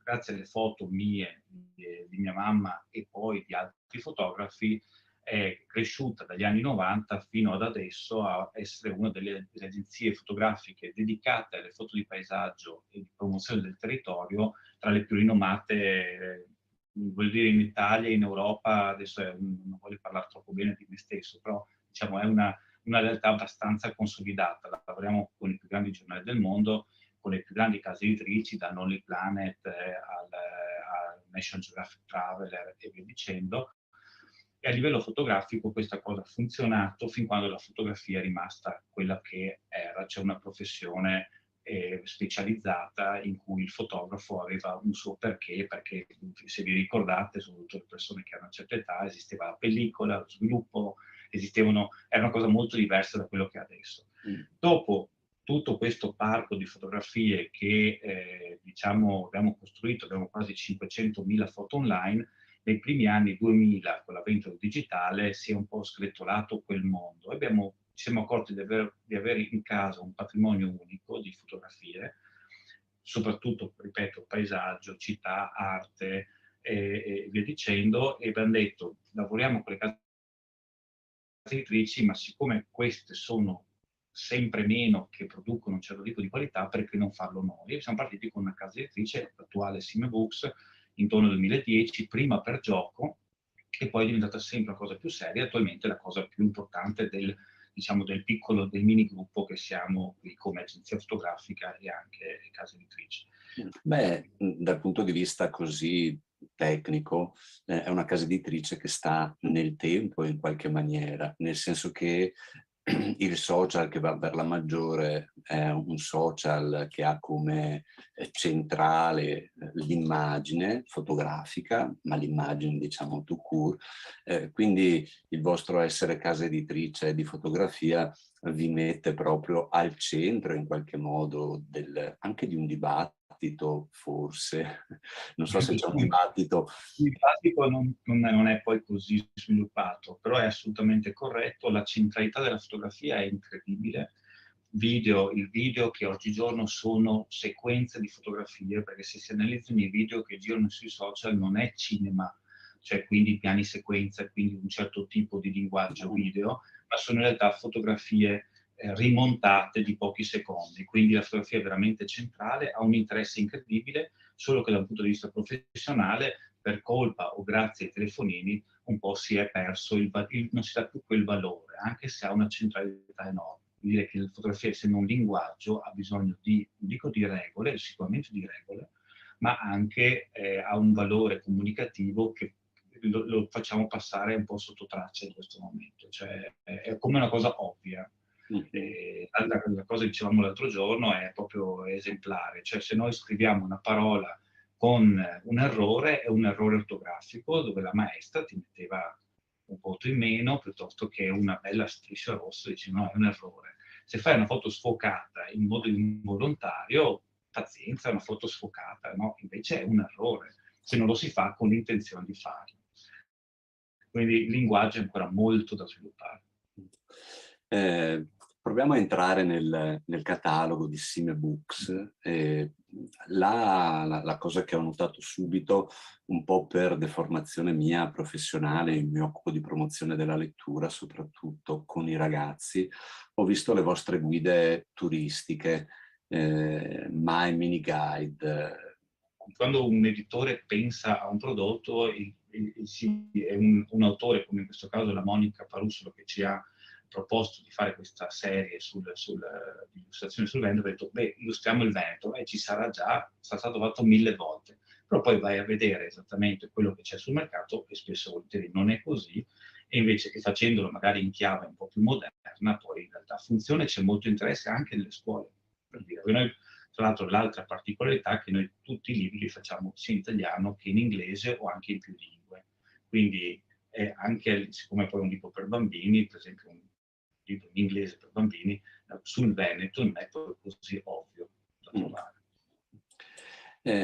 grazie alle foto mie, di mia mamma e poi di altri fotografi, è cresciuta dagli anni 90 fino ad adesso a essere una delle agenzie fotografiche dedicate alle foto di paesaggio e di promozione del territorio, tra le più rinomate, voglio dire, in Italia, in Europa. Adesso non voglio parlare troppo bene di me stesso, però diciamo è una realtà abbastanza consolidata. Lavoriamo con i più grandi giornali del mondo, con le più grandi case editrici, da Lonely Planet al National Geographic Traveler e via dicendo. E a livello fotografico questa cosa ha funzionato fin quando la fotografia è rimasta quella che era, cioè una professione specializzata in cui il fotografo aveva un suo perché, se vi ricordate, soprattutto le persone che hanno una certa età, esisteva la pellicola, lo sviluppo, era una cosa molto diversa da quello che è adesso. Dopo tutto questo parco di fotografie che abbiamo costruito, abbiamo quasi 500.000 foto online. Nei primi anni 2000, con l'avvento del digitale, si è un po' sgretolato quel mondo. Ci siamo accorti di avere in casa un patrimonio unico di fotografie, soprattutto, ripeto, paesaggio, città, arte e via dicendo, e abbiamo detto, lavoriamo con le case editrici, ma siccome queste sono sempre meno che producono un certo tipo di qualità, perché non farlo noi? E siamo partiti con una casa editrice, l'attuale Sime Books, intorno al 2010, prima per gioco, e poi è diventata sempre una cosa più seria, attualmente la cosa più importante del mini gruppo che siamo qui come agenzia fotografica e anche casa editrice. Beh, dal punto di vista così tecnico, è una casa editrice che sta nel tempo in qualche maniera, nel senso che il social che va per la maggiore è un social che ha come centrale l'immagine fotografica, ma l'immagine diciamo tout court, quindi il vostro essere casa editrice di fotografia vi mette proprio al centro in qualche modo anche di un dibattito, forse, non so se c'è un dibattito. Il dibattito non è poi così sviluppato, però è assolutamente corretto. La centralità della fotografia è incredibile. Il video che oggigiorno sono sequenze di fotografie, perché se si analizzano i video che girano sui social non è cinema, cioè quindi piani sequenza, quindi un certo tipo di linguaggio video, ma sono in realtà fotografie rimontate di pochi secondi. Quindi la fotografia è veramente centrale, ha un interesse incredibile, solo che dal punto di vista professionale, per colpa o grazie ai telefonini, un po' si è perso, non si dà più quel valore, anche se ha una centralità enorme. Vuol dire che la fotografia, essendo un linguaggio, ha bisogno di regole, sicuramente di regole, ma anche ha un valore comunicativo che lo facciamo passare un po' sotto traccia in questo momento, cioè è come una cosa ovvia. La cosa che dicevamo l'altro giorno è proprio esemplare, cioè se noi scriviamo una parola con un errore, è un errore ortografico dove la maestra ti metteva un voto in meno piuttosto che una bella striscia rossa, dici no, è un errore. Se fai una foto sfocata in modo involontario, pazienza, è una foto sfocata, no? Invece è un errore, se non lo si fa con l'intenzione di farlo. Quindi il linguaggio è ancora molto da sviluppare. Proviamo a entrare nel catalogo di Sime Books. La cosa che ho notato subito, un po' per deformazione mia professionale, mi occupo di promozione della lettura, soprattutto con i ragazzi, ho visto le vostre guide turistiche, My Mini Guide. Quando un editore pensa a un prodotto, è un autore, come in questo caso la Monica Parussolo, che ci ha proposto di fare questa serie di illustrazioni sul Veneto, ha detto, beh, illustriamo il Veneto, e ci sarà stato fatto 1000 volte. Però poi vai a vedere esattamente quello che c'è sul mercato, e spesso volentieri non è così, e invece che facendolo magari in chiave un po' più moderna, poi in realtà funziona e c'è molto interesse anche nelle scuole, per dire. Noi, tra l'altro, l'altra particolarità è che noi tutti i libri li facciamo sia in italiano che in inglese o anche in più lingue. Quindi anche, siccome poi è un libro per bambini, per esempio un libro in inglese per bambini, sul Veneto non è poi così ovvio da trovare.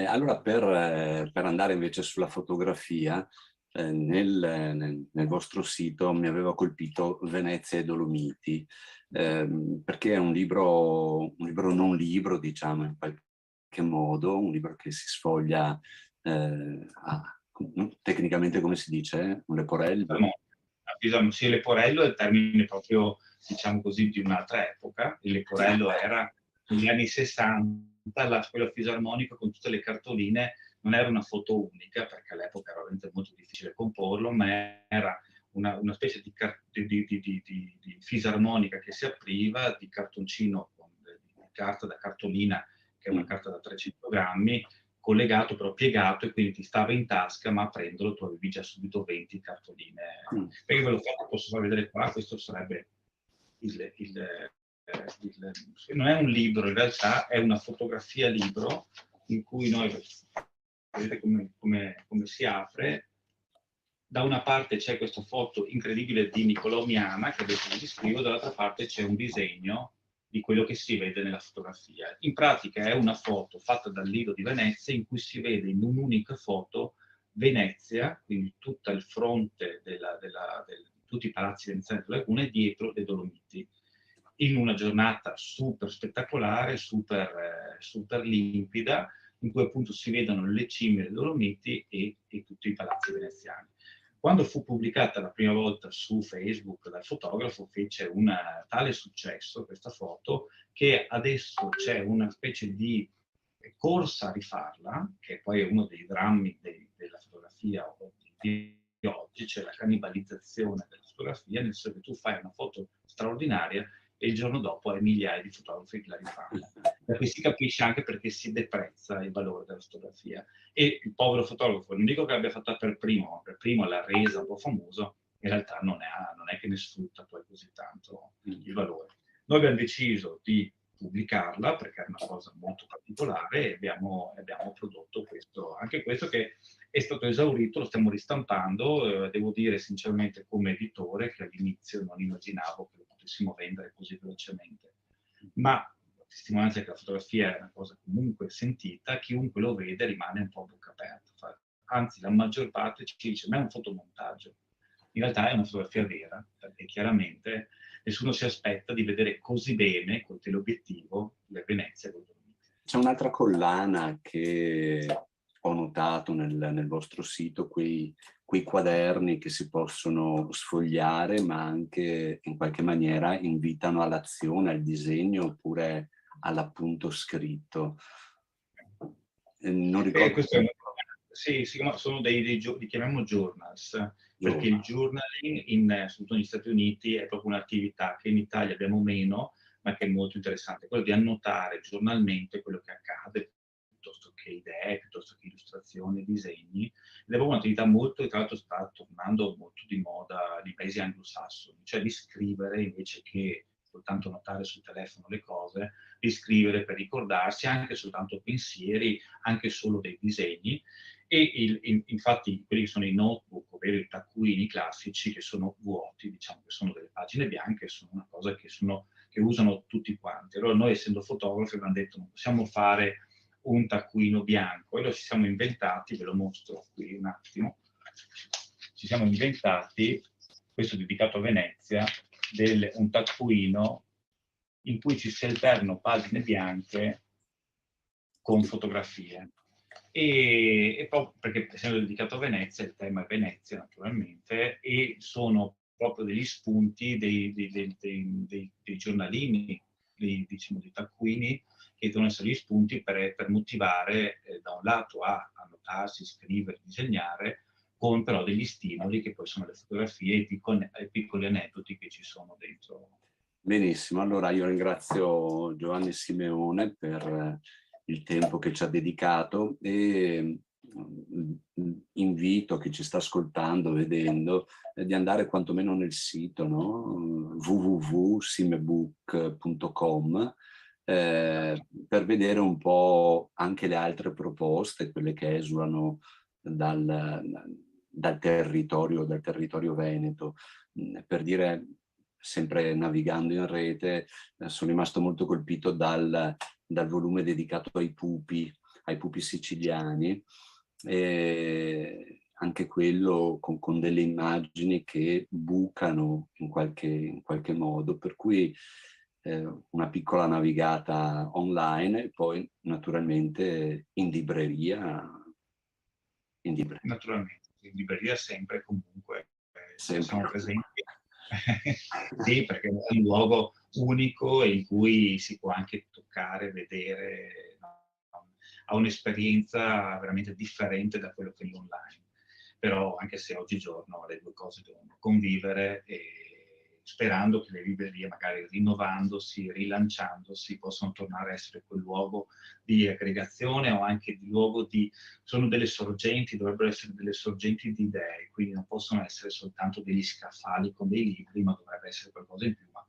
Allora, per andare invece sulla fotografia, nel vostro sito mi aveva colpito Venezia e Dolomiti, perché è un libro non libro, diciamo, in qualche modo, un libro che si sfoglia tecnicamente, come si dice? Un leporello? Sì, leporello è il termine proprio, diciamo così, di un'altra epoca. Il leporello era negli anni 60, quello fisarmonico con tutte le cartoline, non era una foto unica, perché all'epoca era veramente molto difficile comporlo, ma era una specie di fisarmonica che si apriva, di cartoncino di carta da cartolina, che è una carta da 300 grammi, collegato però piegato, e quindi ti stava in tasca, ma aprendolo tu avevi già subito 20 cartoline. Perché ve lo posso far vedere qua, questo sarebbe non è un libro, in realtà è una fotografia libro, in cui noi, vedete come si apre. Da una parte c'è questa foto incredibile di Niccolò Miana, che adesso vi descrivo, dall'altra parte c'è un disegno di quello che si vede nella fotografia. In pratica è una foto fatta dal Lido di Venezia, in cui si vede in un'unica foto Venezia, quindi tutto il fronte tutti i palazzi veneziani della laguna, e dietro le Dolomiti, in una giornata super spettacolare, super limpida, in cui appunto si vedono le cime delle Dolomiti e tutti i palazzi veneziani. Quando fu pubblicata la prima volta su Facebook dal fotografo, fece un tale successo questa foto, che adesso c'è una specie di corsa a rifarla, che poi è uno dei drammi della fotografia di oggi, cioè la cannibalizzazione della fotografia, nel senso che tu fai una foto straordinaria e il giorno dopo hai migliaia di fotografi che la rifanno. Da qui si capisce anche perché si deprezza il valore della fotografia. E il povero fotografo, non dico che l'abbia fatta per primo, ma per primo l'ha resa un po' famoso, in realtà non è che ne sfrutta poi così tanto il valore. Noi abbiamo deciso di pubblicarla perché è una cosa molto particolare, e abbiamo prodotto questo, anche questo, che è stato esaurito, lo stiamo ristampando. Devo dire sinceramente, come editore, che all'inizio non immaginavo che lo potessimo vendere così velocemente, ma la testimonianza è che la fotografia è una cosa comunque sentita, chiunque lo vede rimane un po' a bocca aperta, anzi la maggior parte ci dice ma è un fotomontaggio. In realtà è una fotografia vera, perché chiaramente nessuno si aspetta di vedere così bene, col teleobiettivo, le Venezia. C'è un'altra collana che ho notato nel vostro sito, quei quaderni che si possono sfogliare, ma anche in qualche maniera invitano all'azione, al disegno, oppure all'appunto scritto. Non ricordo. Sì, sono li chiamiamo journals, perché il journaling, soprattutto negli Stati Uniti, è proprio un'attività che in Italia abbiamo meno, ma che è molto interessante, quello di annotare giornalmente quello che accade, piuttosto che idee, piuttosto che illustrazioni, disegni, ed è proprio un'attività molto, tra l'altro sta tornando molto di moda nei paesi anglosassoni, cioè di scrivere invece che soltanto notare sul telefono le cose, di scrivere per ricordarsi anche soltanto pensieri, anche solo dei disegni. E infatti quelli che sono i notebook, ovvero i taccuini classici, che sono vuoti, diciamo che sono delle pagine bianche, sono una cosa che usano tutti quanti. Allora noi, essendo fotografi, abbiamo detto non possiamo fare un taccuino bianco, e lo ci siamo inventati, ve lo mostro qui un attimo, ci siamo inventati, questo dedicato a Venezia, un taccuino in cui ci si alternano pagine bianche con fotografie. E proprio perché, essendo dedicato a Venezia, il tema è Venezia naturalmente, e sono proprio degli spunti dei giornalini, diciamo, dei taccuini, che devono essere gli spunti per motivare da un lato a annotarsi, scrivere, disegnare, con però degli stimoli che poi sono le fotografie e i piccoli aneddoti che ci sono dentro. Benissimo, allora io ringrazio Giovanni Simeone per il tempo che ci ha dedicato e invito chi ci sta ascoltando, vedendo, di andare quantomeno nel sito, no? www.simebook.com per vedere un po' anche le altre proposte, quelle che esulano dal territorio veneto. Per dire, sempre navigando in rete, sono rimasto molto colpito dal volume dedicato ai pupi siciliani, anche quello con delle immagini che bucano in qualche modo, per cui una piccola navigata online e poi naturalmente in libreria. Naturalmente, in libreria sempre comunque Sempre. siamo presenti. Sì, perché è un luogo unico in cui si può anche toccare, vedere, no? Ha un'esperienza veramente differente da quello che è online. Però anche se oggigiorno le due cose devono convivere, e sperando che le librerie, magari rinnovandosi, rilanciandosi, possano tornare a essere quel luogo di aggregazione, o anche di luogo sono delle sorgenti, dovrebbero essere delle sorgenti di idee, quindi non possono essere soltanto degli scaffali con dei libri, ma dovrebbe essere qualcosa in più. Ma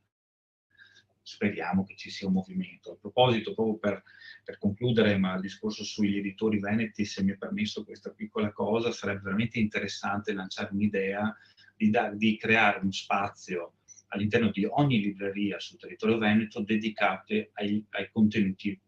speriamo che ci sia un movimento. A proposito, proprio per concludere, ma il discorso sugli editori veneti, se mi è permesso questa piccola cosa, sarebbe veramente interessante lanciare un'idea di creare uno spazio all'interno di ogni libreria sul territorio veneto dedicate ai contenuti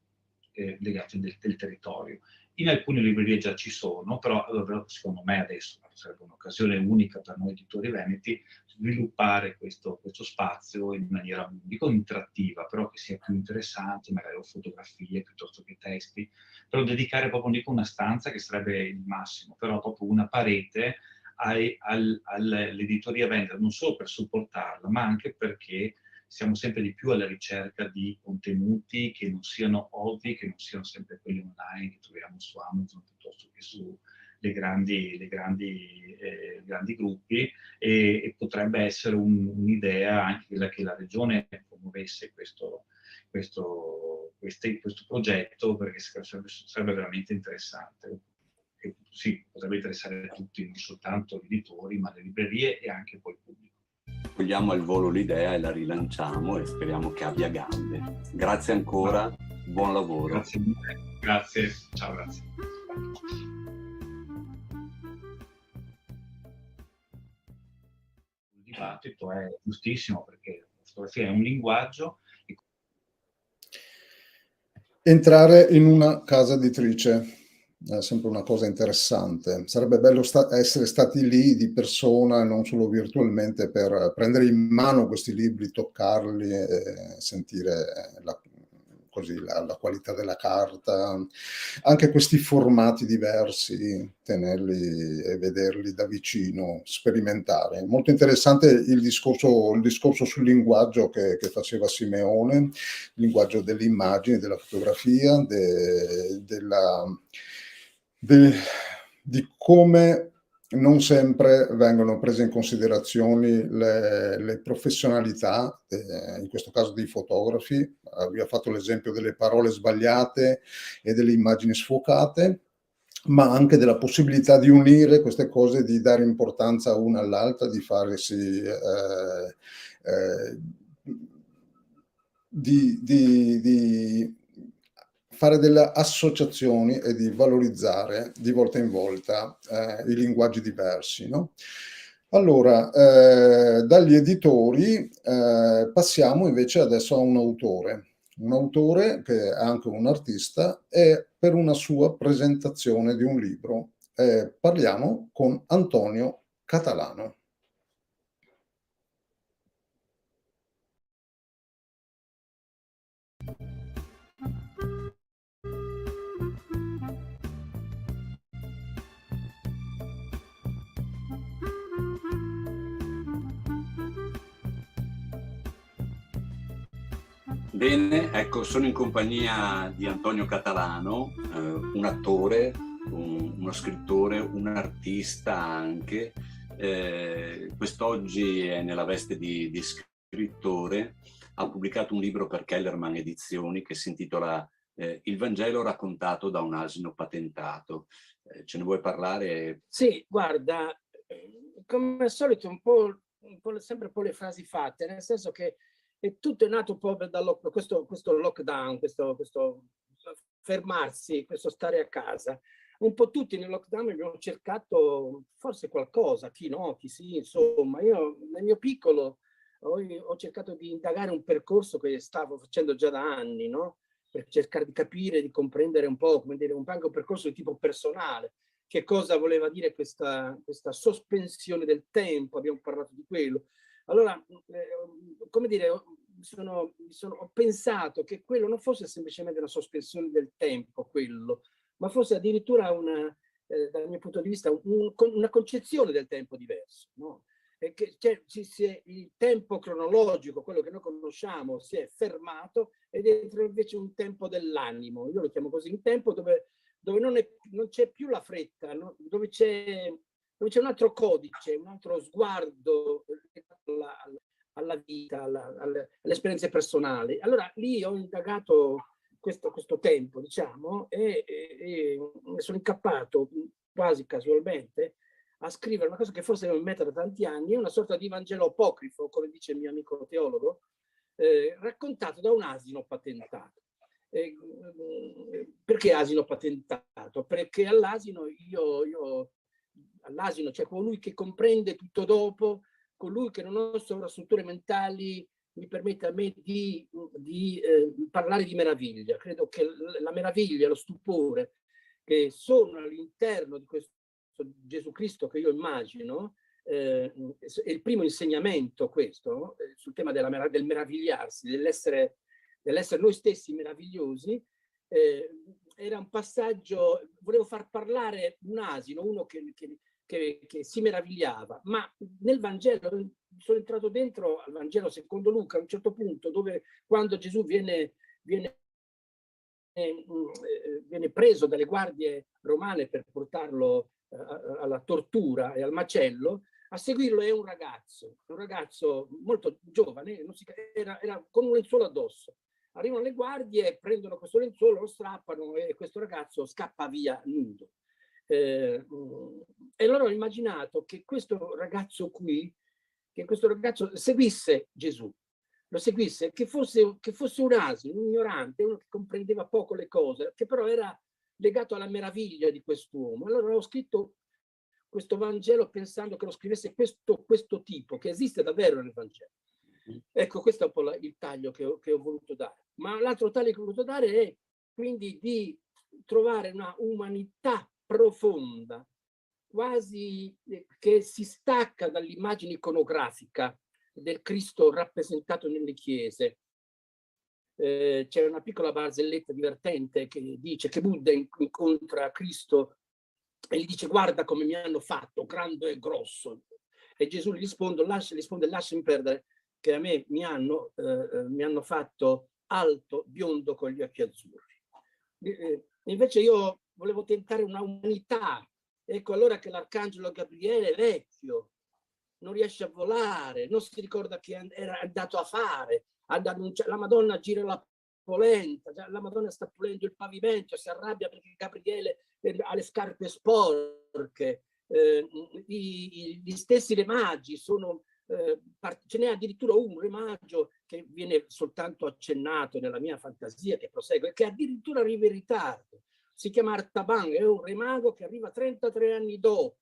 legati del territorio. In alcune librerie già ci sono, però secondo me adesso sarebbe un'occasione unica per noi editori veneti sviluppare questo spazio in maniera, non dico interattiva, però che sia più interessante, magari fotografie piuttosto che testi, però dedicare proprio, non dico una stanza che sarebbe il massimo, però proprio una parete all'editoria veneta, non solo per supportarla, ma anche perché siamo sempre di più alla ricerca di contenuti che non siano ovvi, che non siano sempre quelli online che troviamo su Amazon piuttosto che su grandi gruppi, e potrebbe essere un'idea anche quella che la regione promuovesse questo progetto, perché sarebbe veramente interessante. E sì, potrebbe interessare a tutti, non soltanto gli editori, ma le librerie e anche poi il pubblico. Cogliamo al volo l'idea e la rilanciamo e speriamo che abbia gambe. Grazie ancora, buon lavoro. Grazie mille, grazie, ciao, grazie. Il dibattito è giustissimo, perché la fotografia è un linguaggio. Entrare in una casa editrice è sempre una cosa interessante. Sarebbe bello essere stati lì di persona e non solo virtualmente, per prendere in mano questi libri, toccarli e sentire la qualità della carta, anche questi formati diversi, tenerli e vederli da vicino, sperimentare. Molto interessante il discorso sul linguaggio che faceva Simeone, il linguaggio delle immagini, della fotografia, di come non sempre vengono prese in considerazione le professionalità, in questo caso dei fotografi. Vi ho fatto l'esempio delle parole sbagliate e delle immagini sfocate, ma anche della possibilità di unire queste cose, di dare importanza una all'altra, di farsi di fare delle associazioni e di valorizzare di volta in volta i linguaggi diversi, no? Allora, dagli editori passiamo invece adesso a un autore che è anche un artista, e per una sua presentazione di un libro parliamo con Antonio Catalano. Bene, ecco, sono in compagnia di Antonio Catalano, un attore, uno scrittore, un artista anche. Quest'oggi è nella veste di scrittore. Ha pubblicato un libro per Kellerman Edizioni che si intitola Il Vangelo raccontato da un asino patentato. Ce ne vuoi parlare? Sì, guarda, come al solito sempre un po' le frasi fatte, nel senso che tutto è nato un po' da questo lockdown, questo fermarsi, questo stare a casa. Un po' tutti nel lockdown abbiamo cercato forse qualcosa, chi no, chi sì, insomma. Io nel mio piccolo ho cercato di indagare un percorso che stavo facendo già da anni, no? Per cercare di capire, di comprendere un po', come dire, anche un percorso di tipo personale. Che cosa voleva dire questa sospensione del tempo, abbiamo parlato di quello. Allora, come dire, ho pensato che quello non fosse semplicemente una sospensione del tempo, quello, ma fosse addirittura dal mio punto di vista, una concezione del tempo diverso, no? E che il tempo cronologico, quello che noi conosciamo, si è fermato ed entra invece un tempo dell'animo. Io lo chiamo così, un tempo dove non c'è più la fretta, no? Dove c'è un altro codice, un altro sguardo alla vita, alle esperienze personali. Allora lì ho indagato questo tempo, diciamo, e sono incappato quasi casualmente a scrivere una cosa che forse devo mettere da tanti anni, è una sorta di Vangelo apocrifo, come dice il mio amico teologo, raccontato da un asino patentato. Perché asino patentato? Perché all'asino all'asino c'è colui che comprende tutto dopo, colui che non ha sovrastrutture mentali, mi permette a me di parlare di meraviglia. Credo che la meraviglia, lo stupore che sono all'interno di questo Gesù Cristo che io immagino, è il primo insegnamento questo, sul tema del meravigliarsi, dell'essere noi stessi meravigliosi. Era un passaggio, volevo far parlare un asino, uno che si meravigliava, ma nel Vangelo sono entrato dentro al Vangelo secondo Luca a un certo punto, dove quando Gesù viene preso dalle guardie romane per portarlo alla tortura e al macello, a seguirlo è un ragazzo molto giovane, era con un lenzuolo addosso. Arrivano le guardie, prendono questo lenzuolo, lo strappano e questo ragazzo scappa via nudo. E allora ho immaginato che questo ragazzo seguisse Gesù, lo seguisse, che fosse un asino, un ignorante, uno che comprendeva poco le cose, che però era legato alla meraviglia di quest'uomo. Allora ho scritto questo Vangelo pensando che lo scrivesse questo tipo, che esiste davvero nel Vangelo. Ecco, questo è un po' il taglio che ho voluto dare. Ma l'altro taglio che ho voluto dare è quindi di trovare una umanità profonda, quasi che si stacca dall'immagine iconografica del Cristo rappresentato nelle chiese. C'è una piccola barzelletta divertente che dice che Buddha incontra Cristo e gli dice: guarda come mi hanno fatto, grande e grosso. E Gesù gli risponde lasciami perdere, che a me mi hanno fatto alto, biondo con gli occhi azzurri. Invece io volevo tentare una umanità Ecco allora che l'arcangelo Gabriele è vecchio, non riesce a volare, non si ricorda che era andato a fare, la Madonna gira la polenta, la Madonna sta pulendo il pavimento, si arrabbia perché Gabriele ha le scarpe sporche, gli stessi re magi sono, ce n'è addirittura un re maggio che viene soltanto accennato nella mia fantasia, che prosegue, che addirittura arriva in ritardo, si chiama Artaban, è un re mago che arriva 33 anni dopo.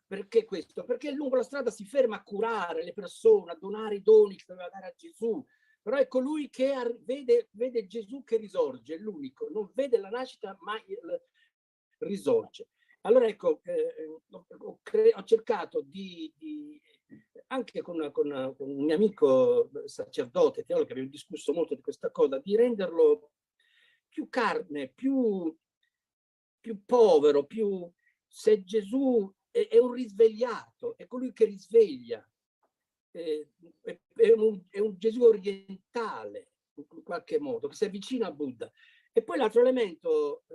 Perché questo? Perché lungo la strada si ferma a curare le persone, a donare i doni che doveva dare a Gesù. Però è colui che vede Gesù che risorge, è l'unico, non vede la nascita ma risorge. Allora ecco, ho cercato anche con un mio amico sacerdote, teologo, che abbiamo discusso molto di questa cosa, di renderlo più carne, più povero, se Gesù è un risvegliato, è colui che risveglia, è un Gesù orientale in qualche modo, che si avvicina a Buddha. E poi l'altro elemento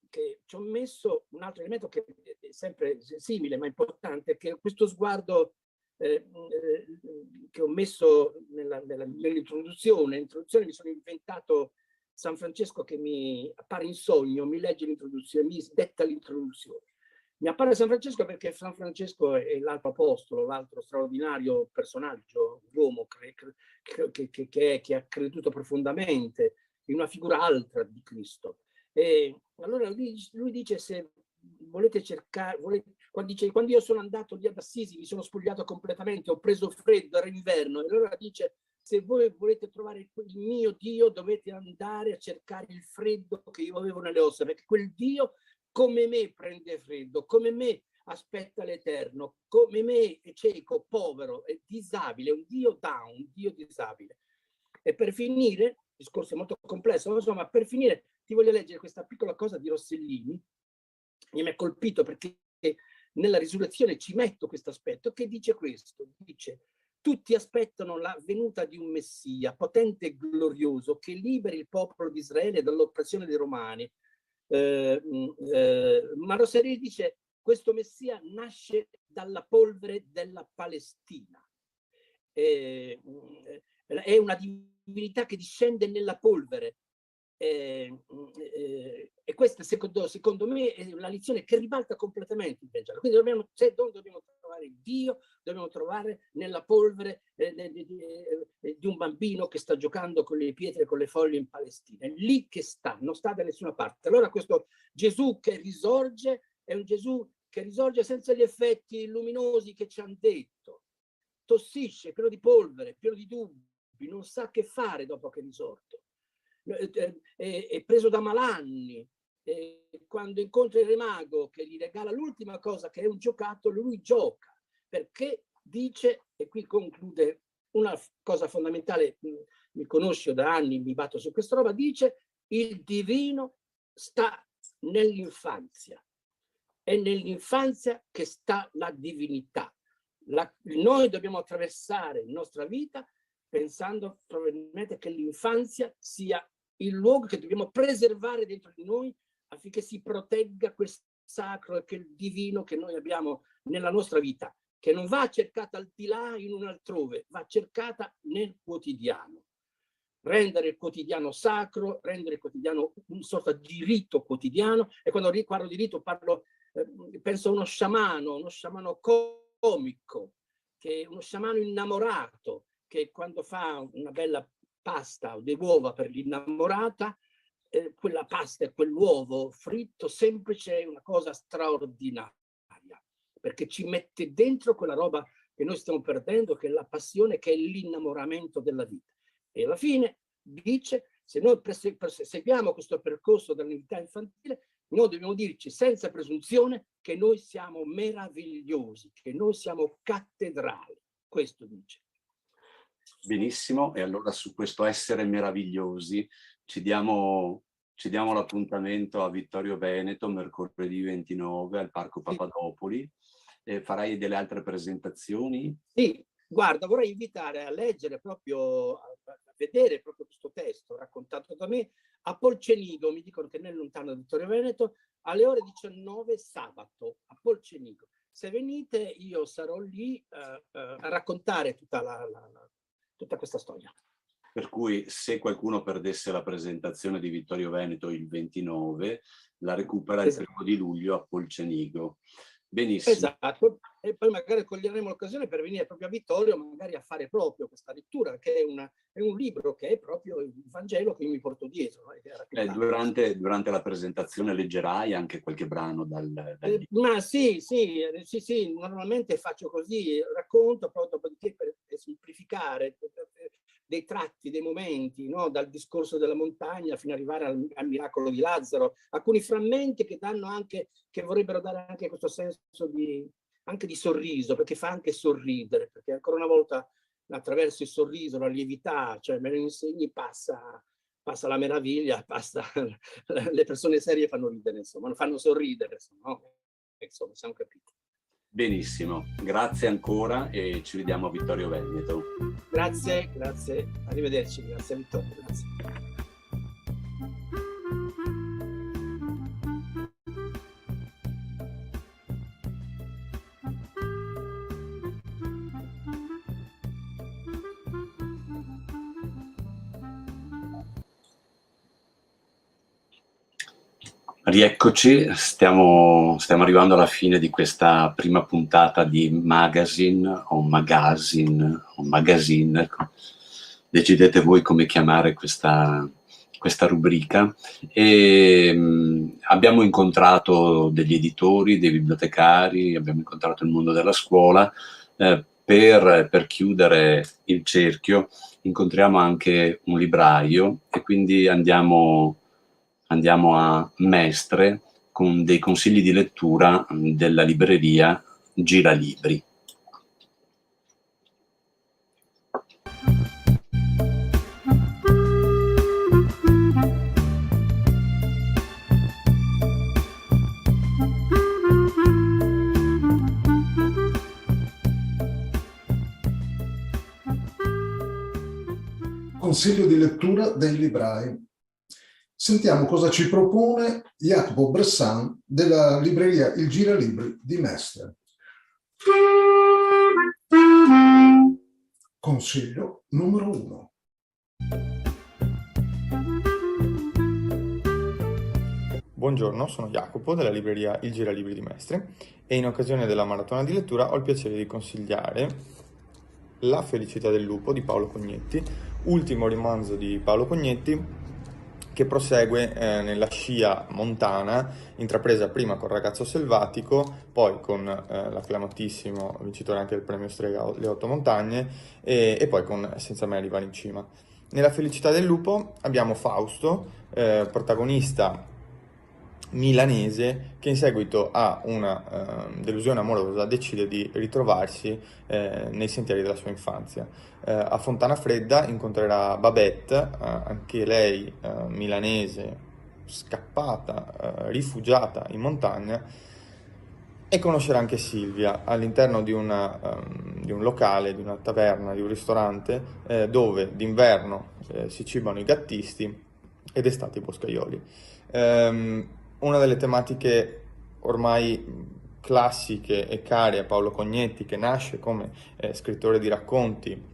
che ci ho messo, un altro elemento che è sempre simile ma importante, è che questo sguardo che ho messo nell'introduzione mi sono inventato San Francesco che mi appare in sogno, mi legge l'introduzione, mi detta l'introduzione. Mi appare San Francesco perché San Francesco è l'altro apostolo, l'altro straordinario personaggio, uomo che ha creduto profondamente in una figura altra di Cristo. E allora lui dice, se volete cercare, quando io sono andato lì ad Assisi, mi sono spogliato completamente, ho preso freddo, era inverno, e allora dice, se voi volete trovare il mio Dio, dovete andare a cercare il freddo che io avevo nelle ossa, perché quel Dio come me prende freddo, come me aspetta l'Eterno, come me è cieco, povero, è disabile, un Dio down, un Dio disabile. E per finire, il discorso è molto complesso, insomma, per finire ti voglio leggere questa piccola cosa di Rossellini, che mi ha colpito perché nella risurrezione ci metto questo aspetto, che dice questo, dice: tutti aspettano la venuta di un Messia potente e glorioso che liberi il popolo di Israele dall'oppressione dei Romani. Ma Rossellini dice: questo Messia nasce dalla polvere della Palestina, è una divinità che discende nella polvere, e questa secondo me è una lezione che ribalta completamente il Vangelo. Quindi dobbiamo trovare Dio, dobbiamo trovare nella polvere di un bambino che sta giocando con le pietre, con le foglie in Palestina. È lì che sta, non sta da nessuna parte. Allora questo Gesù che risorge è un Gesù che risorge senza gli effetti luminosi che ci hanno detto. Tossisce, pieno di polvere, pieno di dubbi, non sa che fare dopo che è risorto. È preso da malanni, quando incontra il re mago che gli regala l'ultima cosa che è un giocattolo, lui gioca perché dice, e qui conclude una cosa fondamentale, mi conosco da anni, mi batto su questa roba, dice: il divino sta nell'infanzia, è nell'infanzia che sta la divinità. Noi dobbiamo attraversare la nostra vita pensando probabilmente che l'infanzia sia il luogo che dobbiamo preservare dentro di noi affinché si protegga quel sacro e quel divino che noi abbiamo nella nostra vita, che non va cercata al di là in un altrove, va cercata nel quotidiano. Rendere il quotidiano sacro, rendere il quotidiano una sorta di rito quotidiano. E quando parlo di rito penso a uno sciamano comico, che è uno sciamano innamorato, che quando fa una bella pasta o delle uova per l'innamorata, quella pasta e quell'uovo fritto semplice è una cosa straordinaria, perché ci mette dentro quella roba che noi stiamo perdendo, che è la passione, che è l'innamoramento della vita. E alla fine dice: se noi seguiamo questo percorso dell'unità infantile, noi dobbiamo dirci senza presunzione che noi siamo meravigliosi, che noi siamo cattedrali. Questo dice. Benissimo, e allora su questo essere meravigliosi ci diamo l'appuntamento a Vittorio Veneto mercoledì 29 al Parco Papadopoli. Farai delle altre presentazioni? Sì, guarda, vorrei invitare a leggere proprio vedere proprio questo testo raccontato da me a Polcenigo, mi dicono che nel lontano Vittorio Veneto, alle ore 19 sabato a Polcenigo. Se venite io sarò lì a raccontare tutta questa storia. Per cui se qualcuno perdesse la presentazione di Vittorio Veneto il 29, la recupera il 1° di luglio a Polcenigo. Benissimo. Esatto, e poi magari coglieremo l'occasione per venire proprio a Vittorio, magari a fare proprio questa lettura, che è un libro che è proprio il Vangelo che io mi porto dietro. Durante la presentazione leggerai anche qualche brano dal libro? Ma sì, normalmente faccio così, racconto, poi dopodiché per semplificare dei tratti, dei momenti, no? Dal discorso della montagna fino ad arrivare al miracolo di Lazzaro, alcuni frammenti che vorrebbero dare anche questo senso anche di sorriso, perché fa anche sorridere, perché ancora una volta attraverso il sorriso, la lievità, cioè me lo insegni, passa la meraviglia, le persone serie fanno ridere, insomma, fanno sorridere, insomma, siamo capiti. Benissimo, grazie ancora e ci vediamo a Vittorio Veneto. Grazie, arrivederci, grazie Vittorio, grazie. Rieccoci, stiamo arrivando alla fine di questa prima puntata di Magazine, ecco. Decidete voi come chiamare questa rubrica. E abbiamo incontrato degli editori, dei bibliotecari, abbiamo incontrato il mondo della scuola. Per chiudere il cerchio incontriamo anche un libraio e quindi andiamo a Mestre con dei consigli di lettura della libreria Giralibri. Consiglio di lettura dei librai. Sentiamo cosa ci propone Jacopo Bressan della libreria Il Giralibri di Mestre. Consiglio numero 1. Buongiorno, sono Jacopo della libreria Il Giralibri di Mestre e in occasione della maratona di lettura ho il piacere di consigliare La felicità del lupo di Paolo Cognetti, ultimo romanzo di Paolo Cognetti che prosegue nella scia montana, intrapresa prima con Ragazzo Selvatico, poi con l'acclamatissimo vincitore anche del premio Strega Le 8 montagne e poi con Senza mai arrivare in cima. Nella felicità del lupo abbiamo Fausto, protagonista milanese che in seguito a una delusione amorosa decide di ritrovarsi nei sentieri della sua infanzia. A Fontana Fredda incontrerà Babette, anche lei milanese, scappata, rifugiata in montagna, e conoscerà anche Silvia all'interno di un locale, di una taverna, di un ristorante dove d'inverno si cibano i gattisti e d'estate i boscaioli. Una delle tematiche ormai classiche e care a Paolo Cognetti, che nasce come scrittore di racconti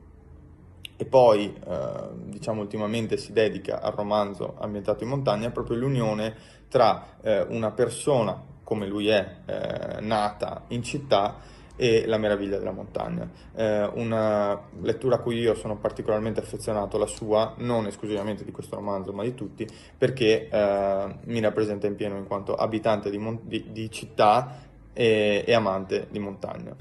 e poi diciamo ultimamente si dedica al romanzo ambientato in montagna, è proprio l'unione tra una persona come lui è nata in città e la meraviglia della montagna. Una lettura a cui io sono particolarmente affezionato, la sua, non esclusivamente di questo romanzo ma di tutti, perché mi rappresenta in pieno in quanto abitante di città e amante di montagna.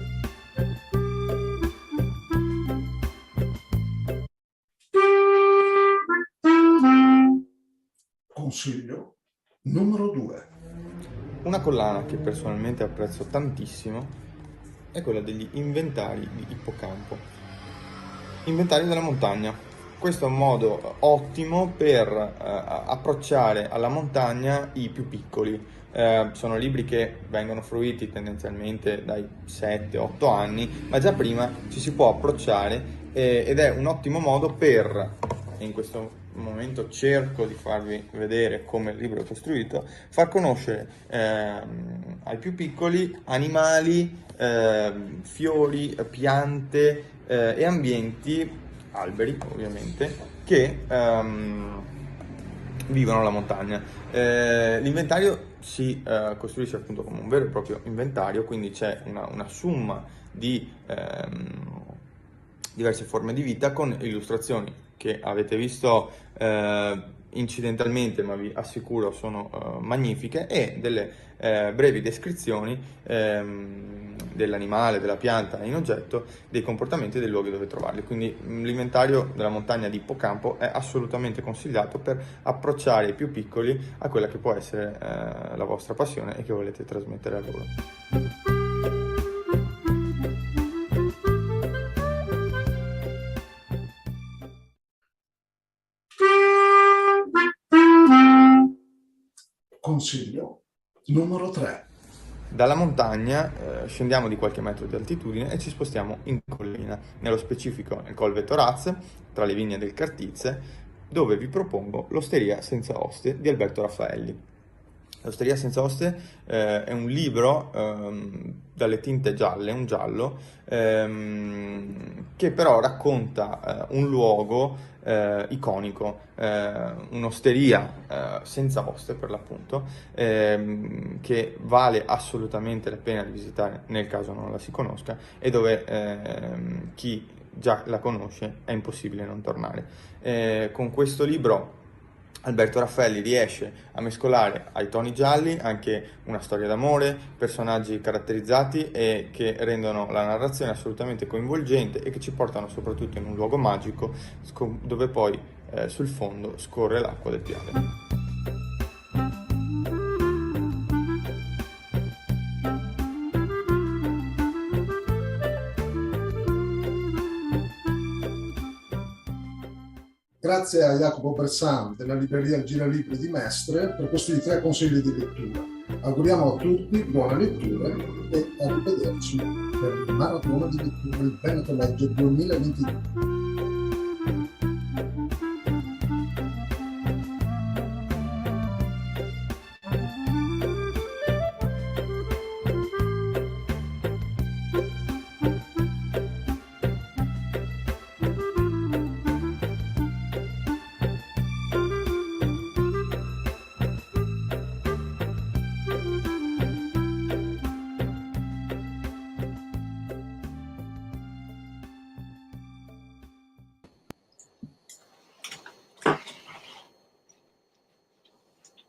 Consiglio numero 2. Una collana che personalmente apprezzo tantissimo è quella degli inventari di Ippocampo. Inventari della montagna. Questo è un modo ottimo per approcciare alla montagna i più piccoli. Sono libri che vengono fruiti tendenzialmente dai 7-8 anni, ma già prima ci si può approcciare ed è un ottimo modo per, e in questo momento cerco di farvi vedere come il libro è costruito, far conoscere ai più piccoli animali, fiori, piante e ambienti, alberi ovviamente, che vivono alla montagna. L'inventario si costruisce appunto come un vero e proprio inventario, quindi c'è una somma di diverse forme di vita con illustrazioni che avete visto incidentalmente, ma vi assicuro sono magnifiche, e delle brevi descrizioni dell'animale, della pianta in oggetto, dei comportamenti e dei luoghi dove trovarli. Quindi l'inventario della montagna di Ippocampo è assolutamente consigliato per approcciare i più piccoli a quella che può essere la vostra passione e che volete trasmettere a loro. Consiglio numero 3. Dalla montagna scendiamo di qualche metro di altitudine e ci spostiamo in collina, nello specifico nel Col Vettoraz, tra le vigne del Cartize, dove vi propongo L'Osteria senza oste di Alberto Raffaelli. L'Osteria senza oste è un libro dalle tinte gialle, un giallo, che però racconta un luogo iconico, un'osteria senza oste per l'appunto, che vale assolutamente la pena di visitare nel caso non la si conosca, e dove chi già la conosce è impossibile non tornare. Con questo libro Alberto Raffaelli riesce a mescolare ai toni gialli anche una storia d'amore, personaggi caratterizzati e che rendono la narrazione assolutamente coinvolgente e che ci portano soprattutto in un luogo magico dove poi sul fondo scorre l'acqua del Piave. Grazie a Jacopo Bressan della libreria Giralibri di Mestre per questi 3 consigli di lettura. Auguriamo a tutti buona lettura e arrivederci per il maratona di lettura del Veneto Legge 2022.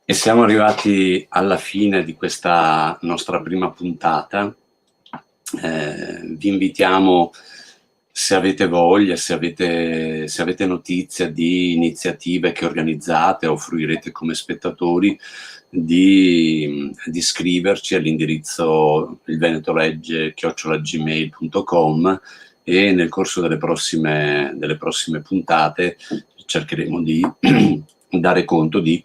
E siamo arrivati alla fine di questa nostra prima puntata. Vi invitiamo, se avete voglia, se avete notizia di iniziative che organizzate o fruirete come spettatori, di scriverci all'indirizzo ilvenetolegge@gmail.com, e nel corso delle prossime puntate cercheremo di dare conto di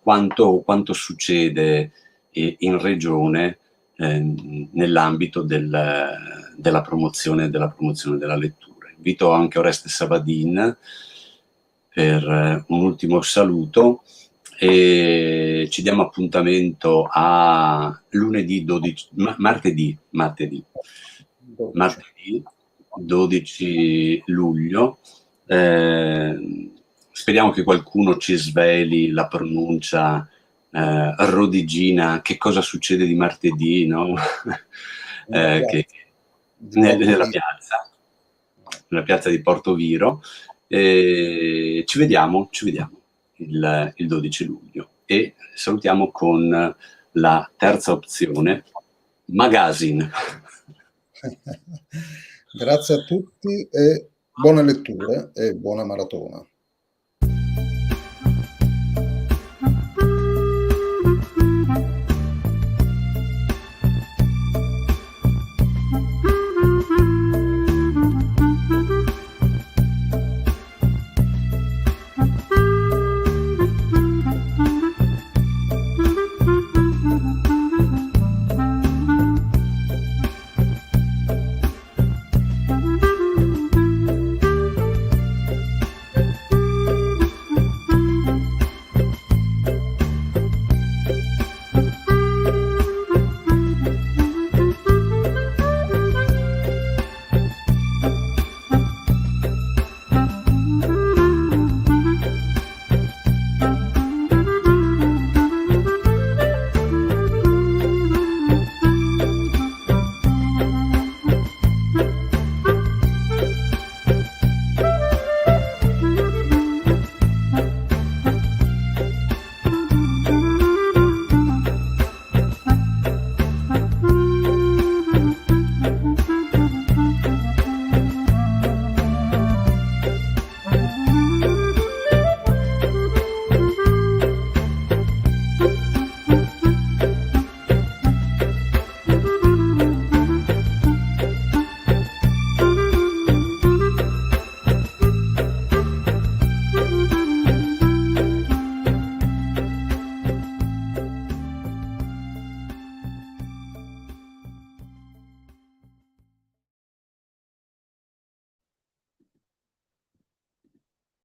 quanto succede in regione nell'ambito della promozione della lettura. Invito anche Oreste Savadin per un ultimo saluto e ci diamo appuntamento a martedì 12 luglio. Speriamo che qualcuno ci sveli la pronuncia rodigina, che cosa succede di martedì, no? Che nella piazza di Porto Viro. Ci vediamo il 12 luglio e salutiamo con la terza opzione, Magazine. Grazie a tutti e buone letture e buona maratona.